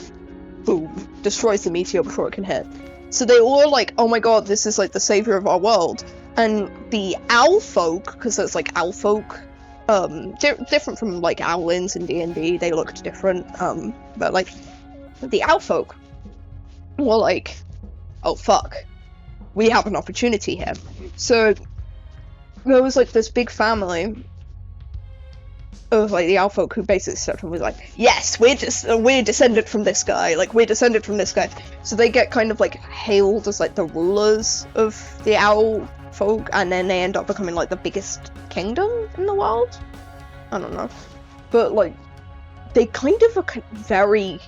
boom, destroys the meteor before it can hit. So they all are like, oh my god, this is like the savior of our world. And the owl folk, because there's like owl folk, different from like owlins in D&D, they looked different, but like, the owl folk were like, oh fuck, we have an opportunity here. So there was like this big family of like the owl folk who basically stepped up and was like, yes, we're descended from this guy, like we're descended from this guy. So they get kind of like hailed as like the rulers of the owl folk, and then they end up becoming like the biggest kingdom in the world. I don't know, but like they kind of are very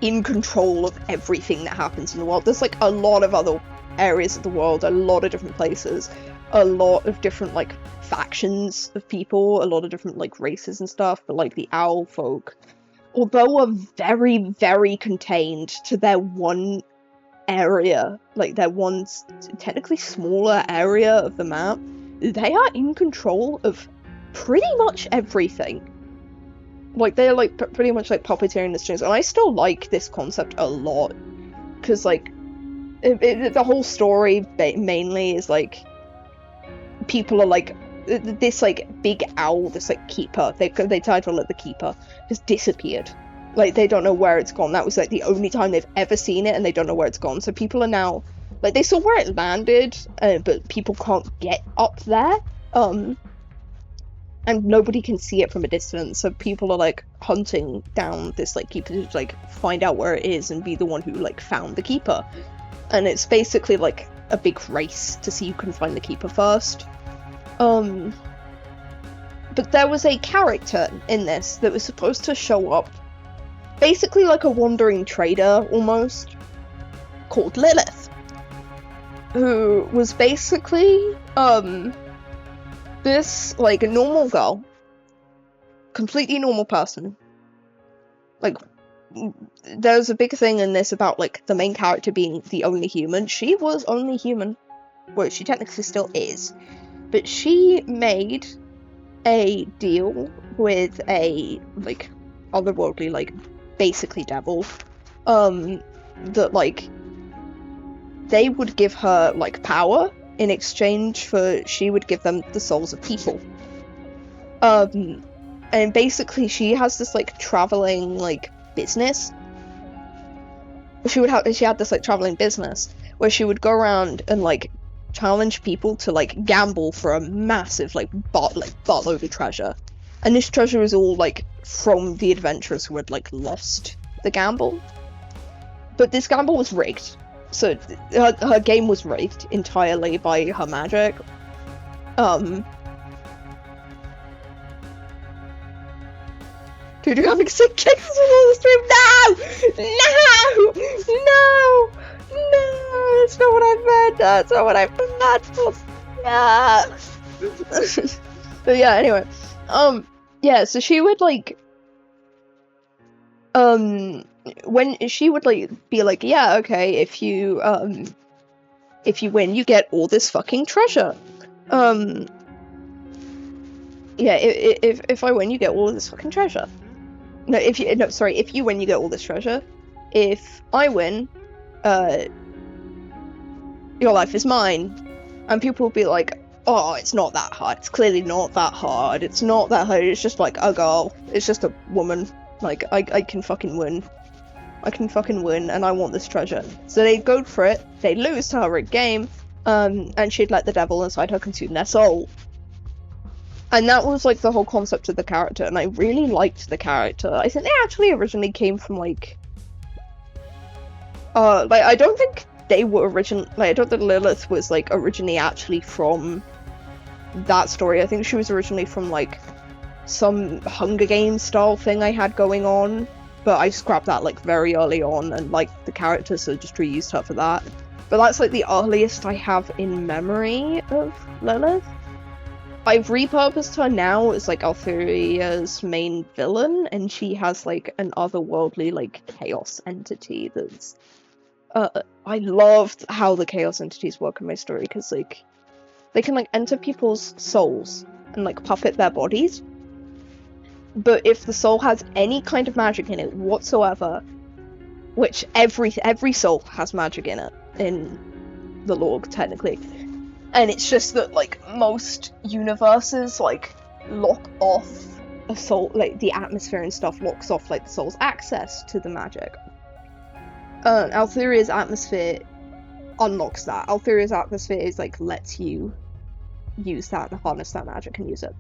in control of everything that happens in the world. There's like a lot of other areas of the world, a lot of different places, a lot of different like factions of people, a lot of different like races and stuff, but like the owl folk, although are very, very contained to their one area, like their one technically smaller area of the map, they are in control of pretty much everything. Like they're like pretty much like puppeteering the strings, and I still like this concept a lot, because like the whole story mainly is like people are like, this like big owl, this like keeper, they title it the keeper, just disappeared. Like they don't know where it's gone. That was like the only time they've ever seen it, and they don't know where it's gone. So people are now like, they saw where it landed, but people can't get up there, and nobody can see it from a distance. So people are like hunting down this like keeper to like find out where it is and be the one who like found the keeper. And it's basically like a big race to see who can find the keeper first. But there was a character in this that was supposed to show up, basically like a wandering trader almost, called Lilith, who was basically this like a normal girl, completely normal person. Like, there's a big thing in this about like the main character being the only human. She was only human, well, she technically still is, but she made a deal with a like otherworldly, like basically devil, that like they would give her like power in exchange for she would give them the souls of people. And basically she has this like traveling like business. She had this like traveling business where she would go around and like challenge people to like gamble for a massive like buttload of treasure. And this treasure is all like from the adventurers who had like lost the gamble. But this gamble was rigged. So her game was rigged entirely by her magic. Dude, you're having sick kicks on the stream. No! That's not what I meant. That's not what I meant. But yeah, anyway. Yeah, so she would like, when she would like be like, yeah, okay, if you win, you get all this fucking treasure. yeah, if I win, you get all of this fucking treasure. No, if you win, you get all this treasure. If I win, your life is mine. And people will be like, oh, it's not that hard. It's clearly not that hard. It's not that hard. It's just like a girl. It's just a woman. Like, I can fucking win. I can fucking win, and I want this treasure. So they'd go for it. They'd lose to her at game, and she'd let the devil inside her consume their soul. And that was like the whole concept of the character, and I really liked the character. I think they actually originally came from like I don't think they were I don't think Lilith was like originally actually from that story. I think she was originally from like some Hunger Games style thing I had going on, but I scrapped that like very early on, and like the character, so just reused her for that. But that's like the earliest I have in memory of Lilith. I've repurposed her now as like Althuria's main villain, and she has like an otherworldly like chaos entity that's I loved how the chaos entities work in my story, because like they can like enter people's souls and like puppet their bodies, but if the soul has any kind of magic in it whatsoever, which every soul has magic in it in the lore technically, and it's just that like most universes like lock off a soul, like the atmosphere and stuff locks off like the soul's access to the magic. Althuria's atmosphere unlocks that. Althuria's atmosphere is like lets you use that and harness that magic and use it.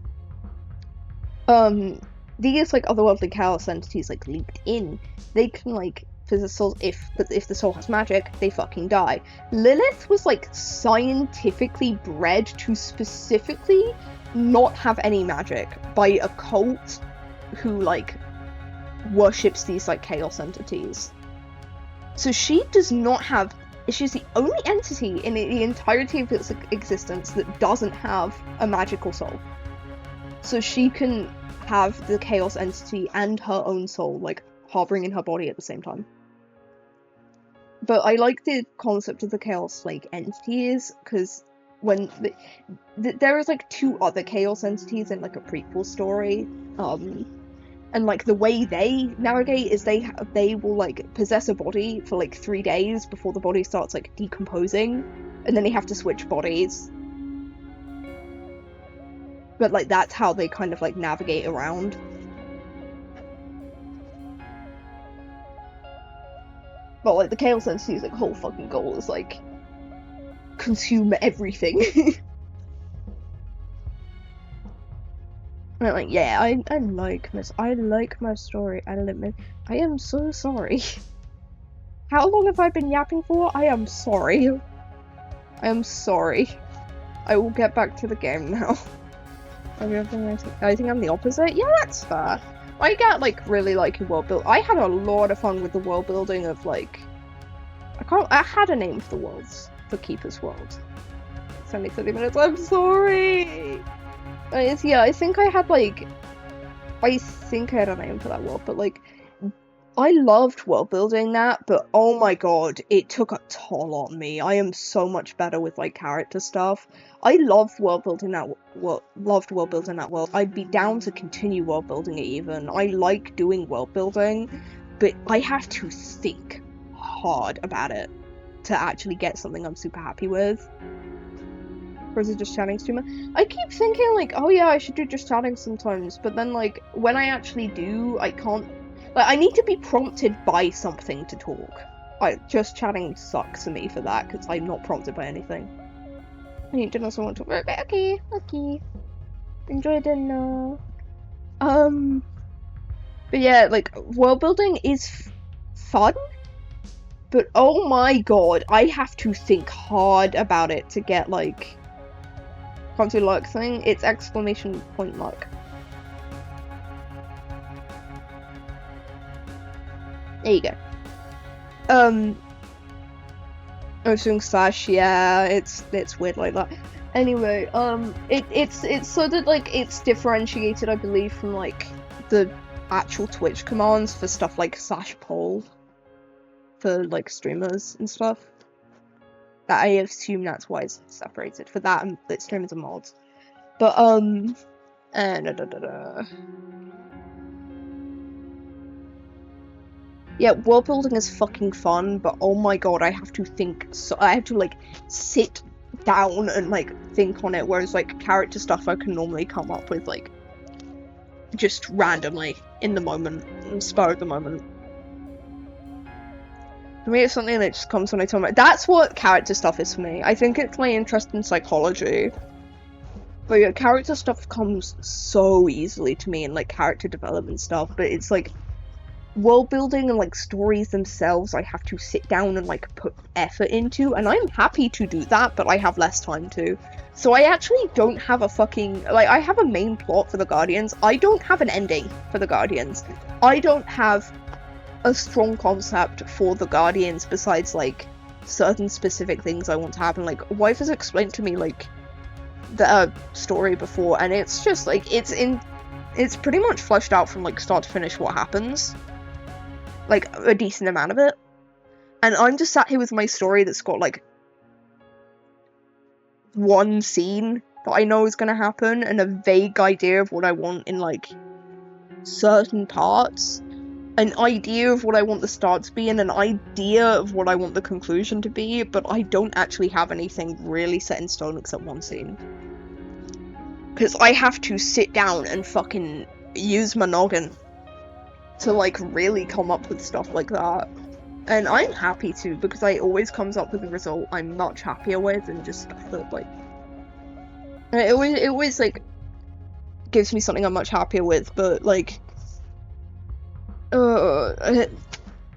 These like otherworldly chaos entities like leaked in. They can like the soul, if the soul has magic, they fucking die. Lilith was like scientifically bred to specifically not have any magic by a cult who like worships these like chaos entities. So she does not have. She's the only entity in the entirety of its existence that doesn't have a magical soul. So she can have the chaos entity and her own soul like harboring in her body at the same time. But I like the concept of the chaos like entities, because when there is like two other chaos entities in like a prequel story, and like the way they navigate is they will like possess a body for like 3 days before the body starts like decomposing, and then they have to switch bodies. But like that's how they kind of like navigate around. But like the chaos entity's like whole fucking goal is like consume everything. And like, yeah, I like my story. I am so sorry. How long have I been yapping for? I am sorry. I am sorry. I will get back to the game now. I think I'm the opposite. Yeah, that's fair. I get like really liking world build. I had a lot of fun with the world building of like I had a name for the worlds for Keeper's World. It's only 30 minutes. I'm sorry. Yeah, I think I had a name for that world, but like I loved world building that, but oh my god, it took a toll on me. I am so much better with like character stuff. I loved world building that world. I'd be down to continue world building it even. I like doing world building, but I have to think hard about it to actually get something I'm super happy with. Or is it just chatting streamer? I keep thinking like, oh yeah, I should do just chatting sometimes, but then like when I actually do, I can't. Like, I need to be prompted by something to talk. Just chatting sucks for me for that, because I'm not prompted by anything. I need dinner, so I want to talk. Okay. Enjoy dinner. But yeah, like, world building is fun, but oh my god, I have to think hard about it to get, like, can't do luck thing. It's exclamation point luck. There you go. I was doing slash, yeah, it's weird like that. Anyway, it's so that like it's differentiated, I believe, from like the actual Twitch commands for stuff like /poll for like streamers and stuff. That I assume that's why it's separated for that and streamers and mods. But Yeah, world building is fucking fun, but oh my god, I have to think. So I have to like sit down and like think on it. Whereas like character stuff, I can normally come up with like just randomly in the moment, spur of the moment. For me, it's something that just comes when I tell my. That's what character stuff is for me. I think it's my interest in psychology. But yeah, character stuff comes so easily to me, and like character development stuff. But it's like world building and like stories themselves, I have to sit down and like put effort into, and I'm happy to do that, but I have less time to. So I actually don't have a fucking like. I have a main plot for the Guardians. I don't have an ending for the Guardians. I don't have a strong concept for the Guardians besides like certain specific things I want to happen. Like, wife has explained to me like the story before, and it's just like it's pretty much fleshed out from like start to finish what happens, like a decent amount of it. And I'm just sat here with my story that's got like one scene that I know is gonna happen and a vague idea of what I want in like certain parts, an idea of what I want the start to be, and an idea of what I want the conclusion to be, but I don't actually have anything really set in stone except one scene. Because I have to sit down and fucking use my noggin to like really come up with stuff like that. And I'm happy to, because it always comes up with a result I'm much happier with than just stuff that like... It always like gives me something I'm much happier with, but like...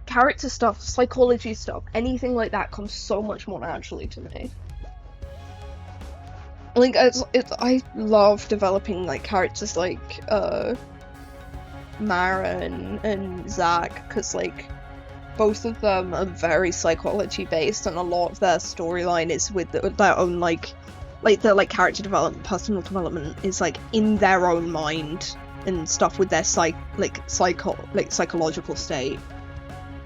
character stuff, psychology stuff, anything like that comes so much more naturally to me. Like, I love developing like characters like Mara and Zach, because like both of them are very psychology based, and a lot of their storyline is with their own like their like character development, personal development is like in their own mind and stuff with their psychological state,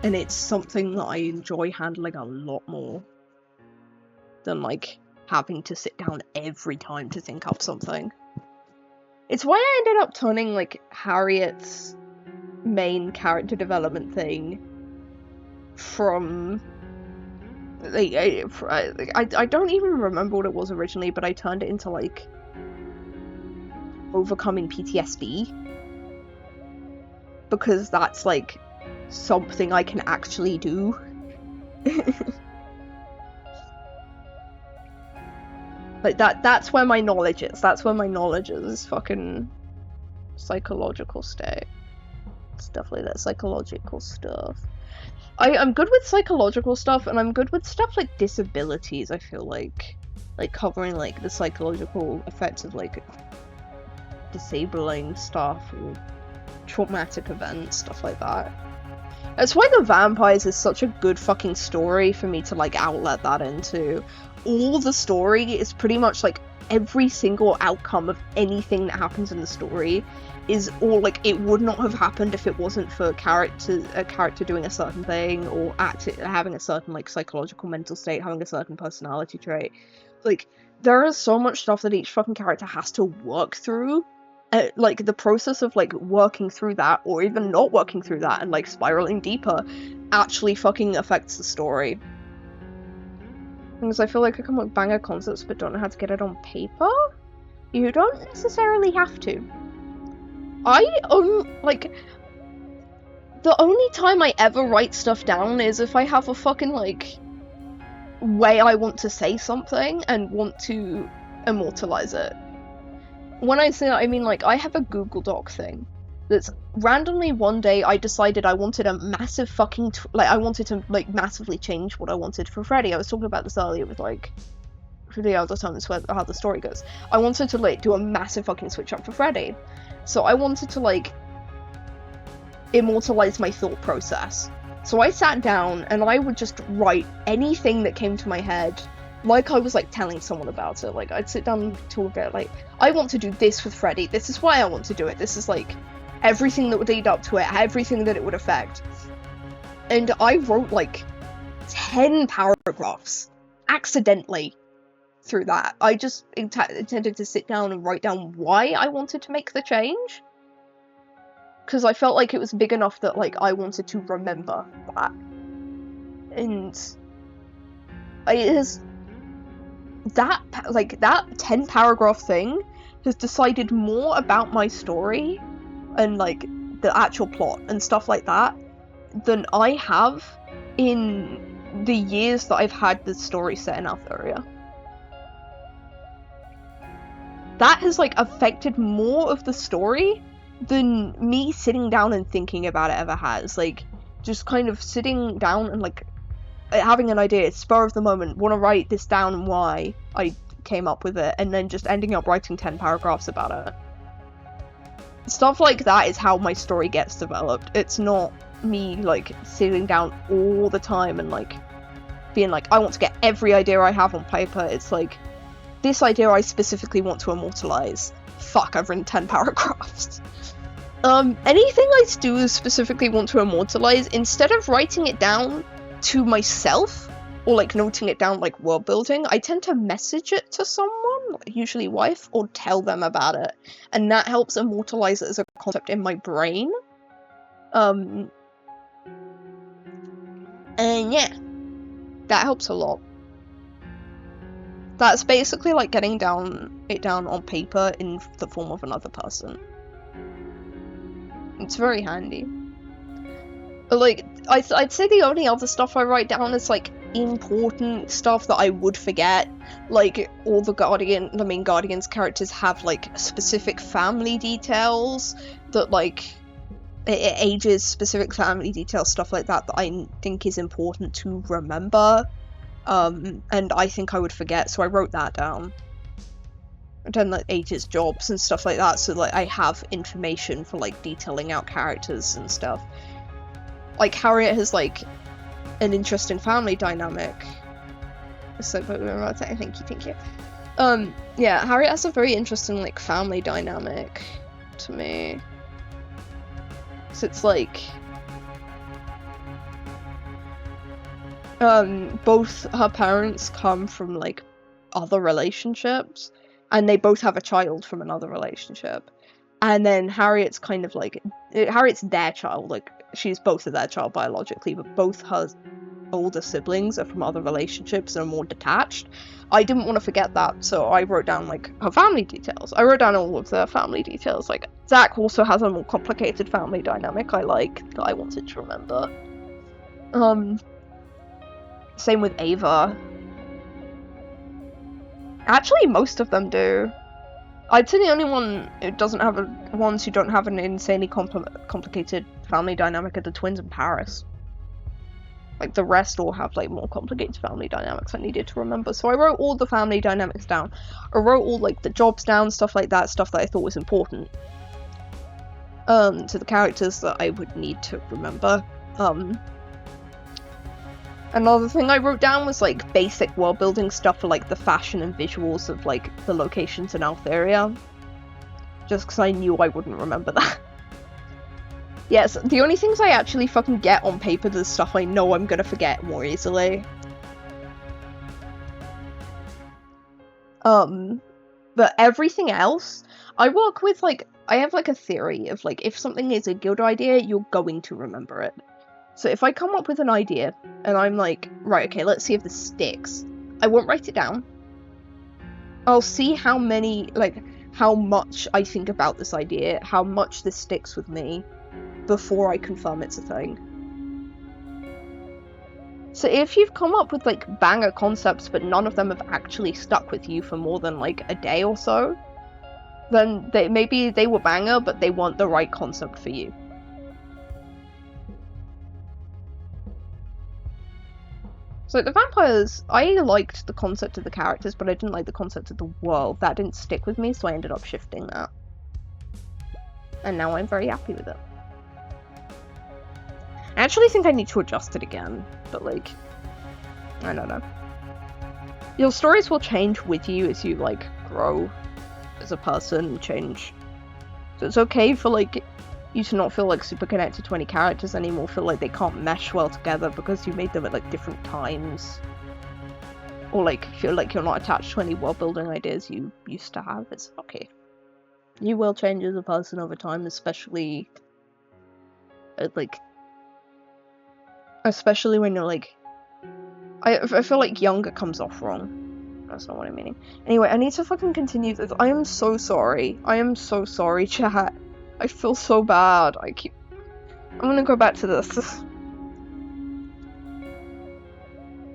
and it's something that I enjoy handling a lot more than like having to sit down every time to think up something. It's why I ended up turning like Harriet's main character development thing from like I don't even remember what it was originally, but I turned it into like overcoming PTSD, because that's like something I can actually do. Like that's where my knowledge is. That's where my knowledge is fucking psychological state. Stuff like that, psychological stuff. I'm good with psychological stuff, and I'm good with stuff like disabilities, I feel like covering like the psychological effects of like disabling stuff or traumatic events, stuff like that. That's why The Vampires is such a good fucking story for me to like outlet that into. All the story is pretty much like every single outcome of anything that happens in the story is all like it would not have happened if it wasn't for a character doing a certain thing, or having a certain like psychological mental state, having a certain personality trait. Like, there is so much stuff that each fucking character has to work through. Like, the process of like working through that, or even not working through that and like spiraling deeper, actually fucking affects the story. Because I feel like I come up with banger concepts but don't know how to get it on paper. You don't necessarily have to. The only time I ever write stuff down is if I have a fucking like way I want to say something and want to immortalize it. When I say that, I mean like I have a Google Doc thing that's randomly one day I decided I wanted a massive fucking I wanted to like massively change what I wanted for Freddy. I was talking about this earlier with like the other times how the story goes. I wanted to like do a massive fucking switch up for Freddy, so I wanted to like immortalize my thought process. So I sat down and I would just write anything that came to my head, like I was like telling someone about it. Like, I'd sit down and talk about like, I want to do this with Freddy, this is why I want to do it, this is like everything that would lead up to it, everything that it would affect. And I wrote like 10 paragraphs accidentally through that. I just intended to sit down and write down why I wanted to make the change. Because I felt like it was big enough that, like, I wanted to remember that. And it is... that 10 paragraph thing has decided more about my story and, like, the actual plot and stuff like that than I have in the years that I've had the story set in Altheria. That has, like, affected more of the story than me sitting down and thinking about it ever has. Like, just kind of sitting down and, like, having an idea, spur of the moment, want to write this down and why I came up with it, and then just ending up writing 10 paragraphs about it. Stuff like that is how my story gets developed. It's not me, like, sitting down all the time and, like, being like, I want to get every idea I have on paper. It's like, this idea I specifically want to immortalize. Fuck, I've written 10 paragraphs. Anything I do specifically want to immortalize, instead of writing it down to myself, or, like, noting it down, like, world building, I tend to message it to someone, usually wife, or tell them about it. And that helps immortalize it as a concept in my brain. And yeah, that helps a lot. That's basically like getting it down on paper in the form of another person. It's very handy. But, like, I'd say the only other stuff I write down is, like, important stuff that I would forget. Like, all the main Guardians characters have, like, specific family details that, like, ages, specific family details, stuff like that I think is important to remember. And I think I would forget, so I wrote that down. I've done, like, ages, jobs, and stuff like that, so, like, I have information for, like, detailing out characters and stuff. Like, Harriet has, like, an interesting family dynamic. So, thank you. Yeah, Harriet has a very interesting, like, family dynamic to me. So it's like, both her parents come from, like, other relationships, and they both have a child from another relationship. And then Harriet's kind of like, Harriet's their child, like, she's both of their child biologically, but both her older siblings are from other relationships and are more detached. I didn't want to forget that, so I wrote down, like, her family details. I wrote down all of their family details. Like, Zach also has a more complicated family dynamic I like, that I wanted to remember. Same with Ava. Actually, most of them do. I'd say the only one who doesn't have ones who don't have an insanely complicated family dynamic are the twins in Paris. Like, the rest all have, like, more complicated family dynamics I needed to remember. So I wrote all the family dynamics down. I wrote all, like, the jobs down, stuff like that, stuff that I thought was important. To the characters that I would need to remember. Another thing I wrote down was, like, basic world building stuff for, like, the fashion and visuals of, like, the locations in Altheria. Just because I knew I wouldn't remember that. Yes, the only things I actually fucking get on paper is stuff I know I'm gonna forget more easily. But everything else, I work with, like, I have, like, a theory of, like, if something is a good idea, you're going to remember it. So if I come up with an idea, and I'm like, right, okay, let's see if this sticks, I won't write it down. I'll see how much I think about this idea, how much this sticks with me, before I confirm it's a thing. So if you've come up with, like, banger concepts, but none of them have actually stuck with you for more than, like, a day or so, then maybe they were banger, but they weren't the right concept for you. So the vampires, I liked the concept of the characters, but I didn't like the concept of the world. That didn't stick with me, so I ended up shifting that. And now I'm very happy with it. I actually think I need to adjust it again, but, like, I don't know. Your stories will change with you as you, like, grow as a person and change. So it's okay for, like, you to not feel, like, super connected to any characters anymore, feel like they can't mesh well together because you made them at, like, different times. or like feel like you're not attached to any world building ideas you used to have, it's okay. You will change as a person over time, especially especially when you're like, I feel like younger comes off wrong. That's not what I'm meaning. Anyway, I need to fucking continue this. I am so sorry. I am so sorry, chat. I feel so bad. I'm gonna go back to this.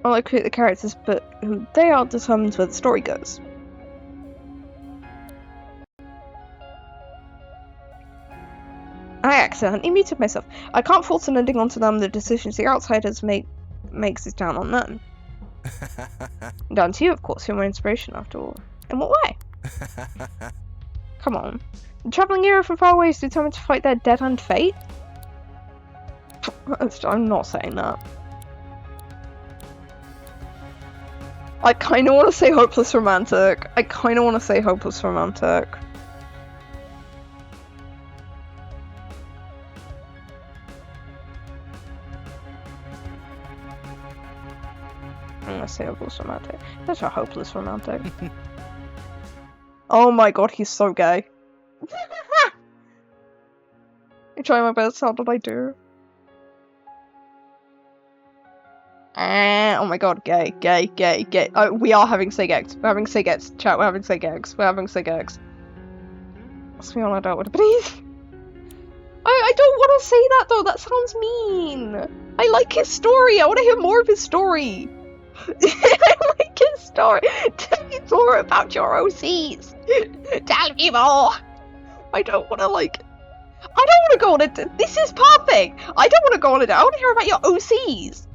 I like who the characters, but who they are determines where the story goes. I accidentally muted myself. I can't force an ending onto them. The decisions the outsiders makes is down on them. Down to you, of course. You're my inspiration, after all. In what way? Come on. The travelling hero from far away is determined to fight their dead-end fate? I'm not saying that. I kind of want to say hopeless romantic. I'm gonna say hopeless romantic. That's a hopeless romantic. Oh my god, he's so gay. I'm trying my best. How did I do? Oh my god, gay. Oh, we are having sig-ex. We're having sig-ex. Chat, we're having sig-ex. Let's be honest, I don't want to please. I don't want to say that though, that sounds mean. I like his story, I want to hear more of his story. I like his story. Tell me more about your OCs. Tell me more. I don't want to go on it. This is perfect. I don't want to go on it. I want to hear about your OCs.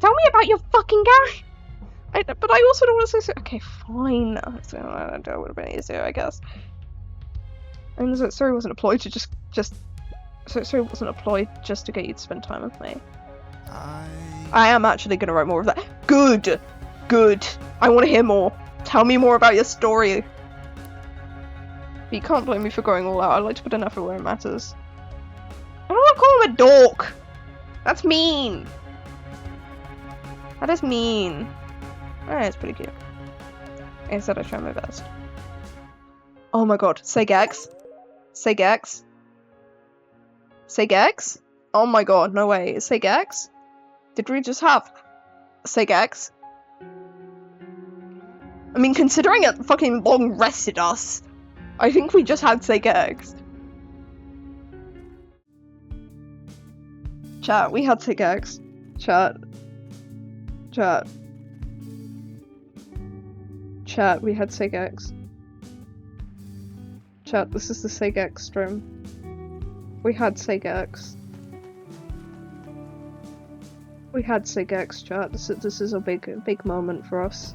Tell me about your fucking guy. But I also don't want to say. Okay, fine. So, I don't know what would have been easier, I guess. And so sorry wasn't employed to just to get you to spend time with me. I am actually gonna write more of that. Good. I want to hear more. Tell me more about your story. But you can't blame me for going all out. I like to put an effort where it matters. I don't want to call him a dork. That's mean. That is mean. Alright, it's pretty cute. I said I try my best. Oh my god, sig-ex. Oh my god, no way. Sig-ex? Did we just have sig-ex? I mean, considering it fucking long rested us, I think we just had sig-ex. Chat, we had sig-ex. Chat, we had sig-ex. Chat, this is the sig-ex stream. We had sig-ex. Chat. This is a big moment for us.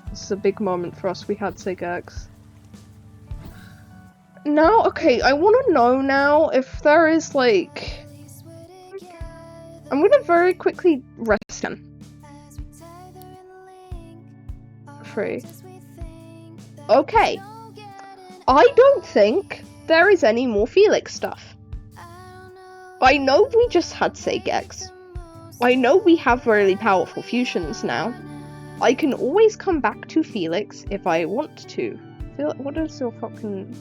This is a big moment for us. We had sig-ex. Now, okay, I want to know now if there is, like... I'm gonna very quickly rest him. Free. Okay. I don't think there is any more Felix stuff. I know we just had sig-ex. I know we have really powerful fusions now. I can always come back to Felix if I want to. What is your fucking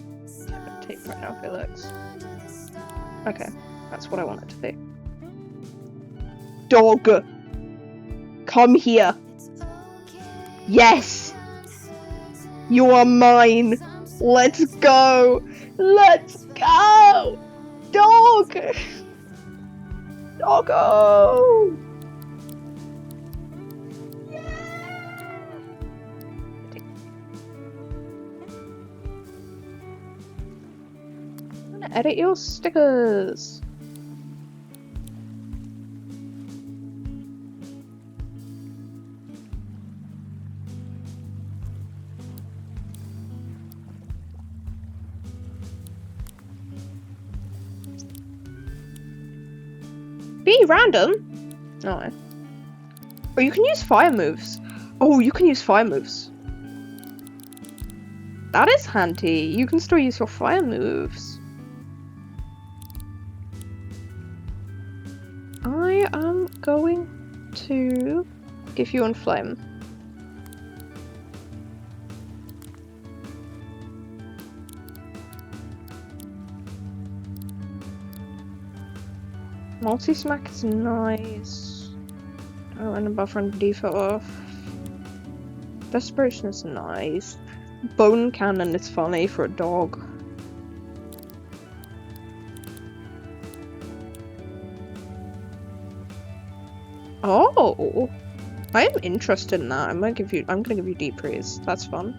take right now, Felix? Okay, that's what I want it to be. Dog! Come here! Yes! You are mine! Let's go! Dog! Doggo! I'm gonna edit your stickers. Be random? No. Oh, you can use fire moves. Oh, you can use fire moves. That is handy. You can still use your fire moves. I am going to give you on flame. Multi-smack is nice. Oh, and a buffer and default off. Desperation is nice. Bone cannon is funny for a dog. Oh, I am interested in that. I'm gonna give you deep praise. That's fun.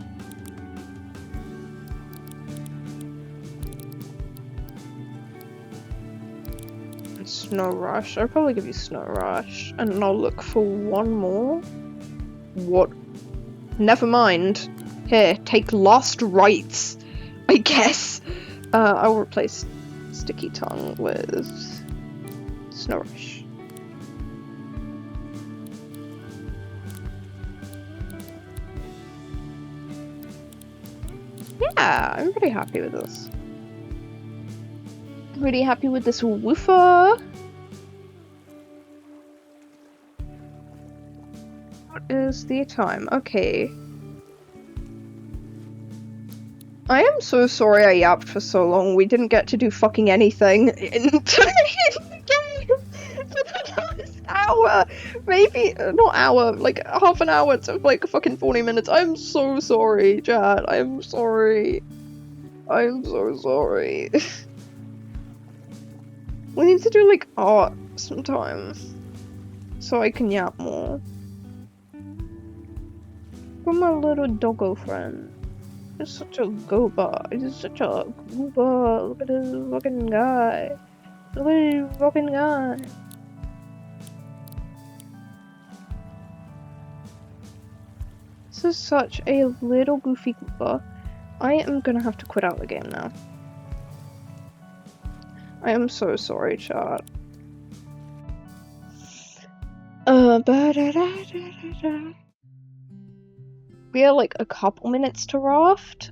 And Snow Rush. I'll probably give you Snow Rush, and I'll look for one more. What? Never mind. Here, take Last Rites, I guess. I'll replace Sticky Tongue with Snow Rush. Yeah, I'm pretty happy with this. Really happy with this woofer. What is the time? Okay. I am so sorry I yapped for so long. We didn't get to do fucking anything in the game for the last hour. Maybe, not hour, like half an hour to like fucking 40 minutes. I'm so sorry, chat. I'm sorry. I'm so sorry. We need to do like art sometime so I can yap more. With my little doggo friend. He's such a goober. He's such a goober. Look at this fucking guy. Look at this fucking guy. This is such a little goofy goober. I am gonna have to quit out the game now. I am so sorry, chat. We are like a couple minutes to raft.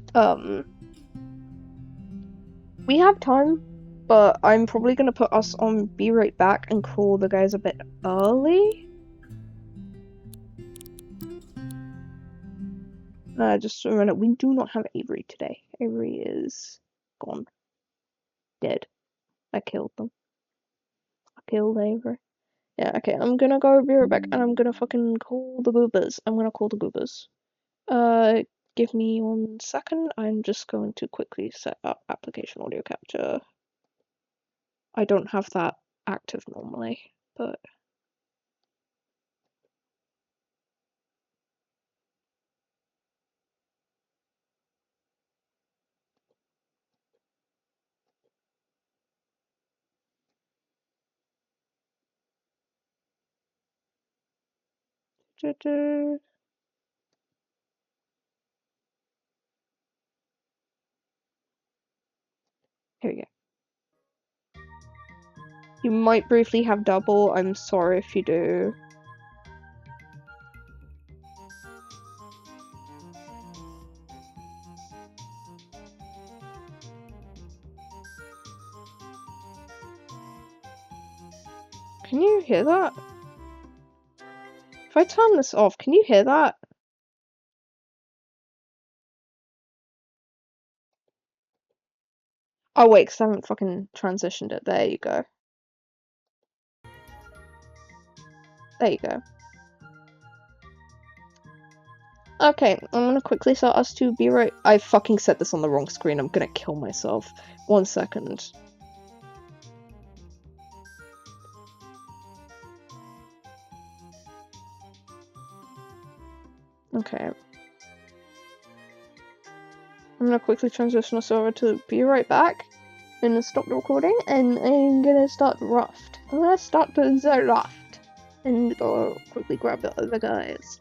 We have time, but I'm probably gonna put us on Be Right Back and call the guys a bit early. Just a minute, we do not have Avery today. Avery is gone. Dead. I killed them. I killed Avery. Yeah, okay, I'm gonna go be right back and I'm gonna fucking call the goobers. I'm gonna call the goobers. Give me 1 second. I'm just going to quickly set up application audio capture. I don't have that active normally, but... Here we go. You might briefly have double. I'm sorry if you do. Can you hear that? If I turn this off, can you hear that? Oh wait, because I haven't fucking transitioned it. There you go. There you go. Okay, I'm gonna quickly set us to be right. I fucking set this on the wrong screen. I'm gonna kill myself. 1 second. Okay. I'm gonna quickly transition us over to Be Right Back. I'm gonna stop the recording and I'm gonna start raft. I'm gonna start the raft and go quickly grab the other guys.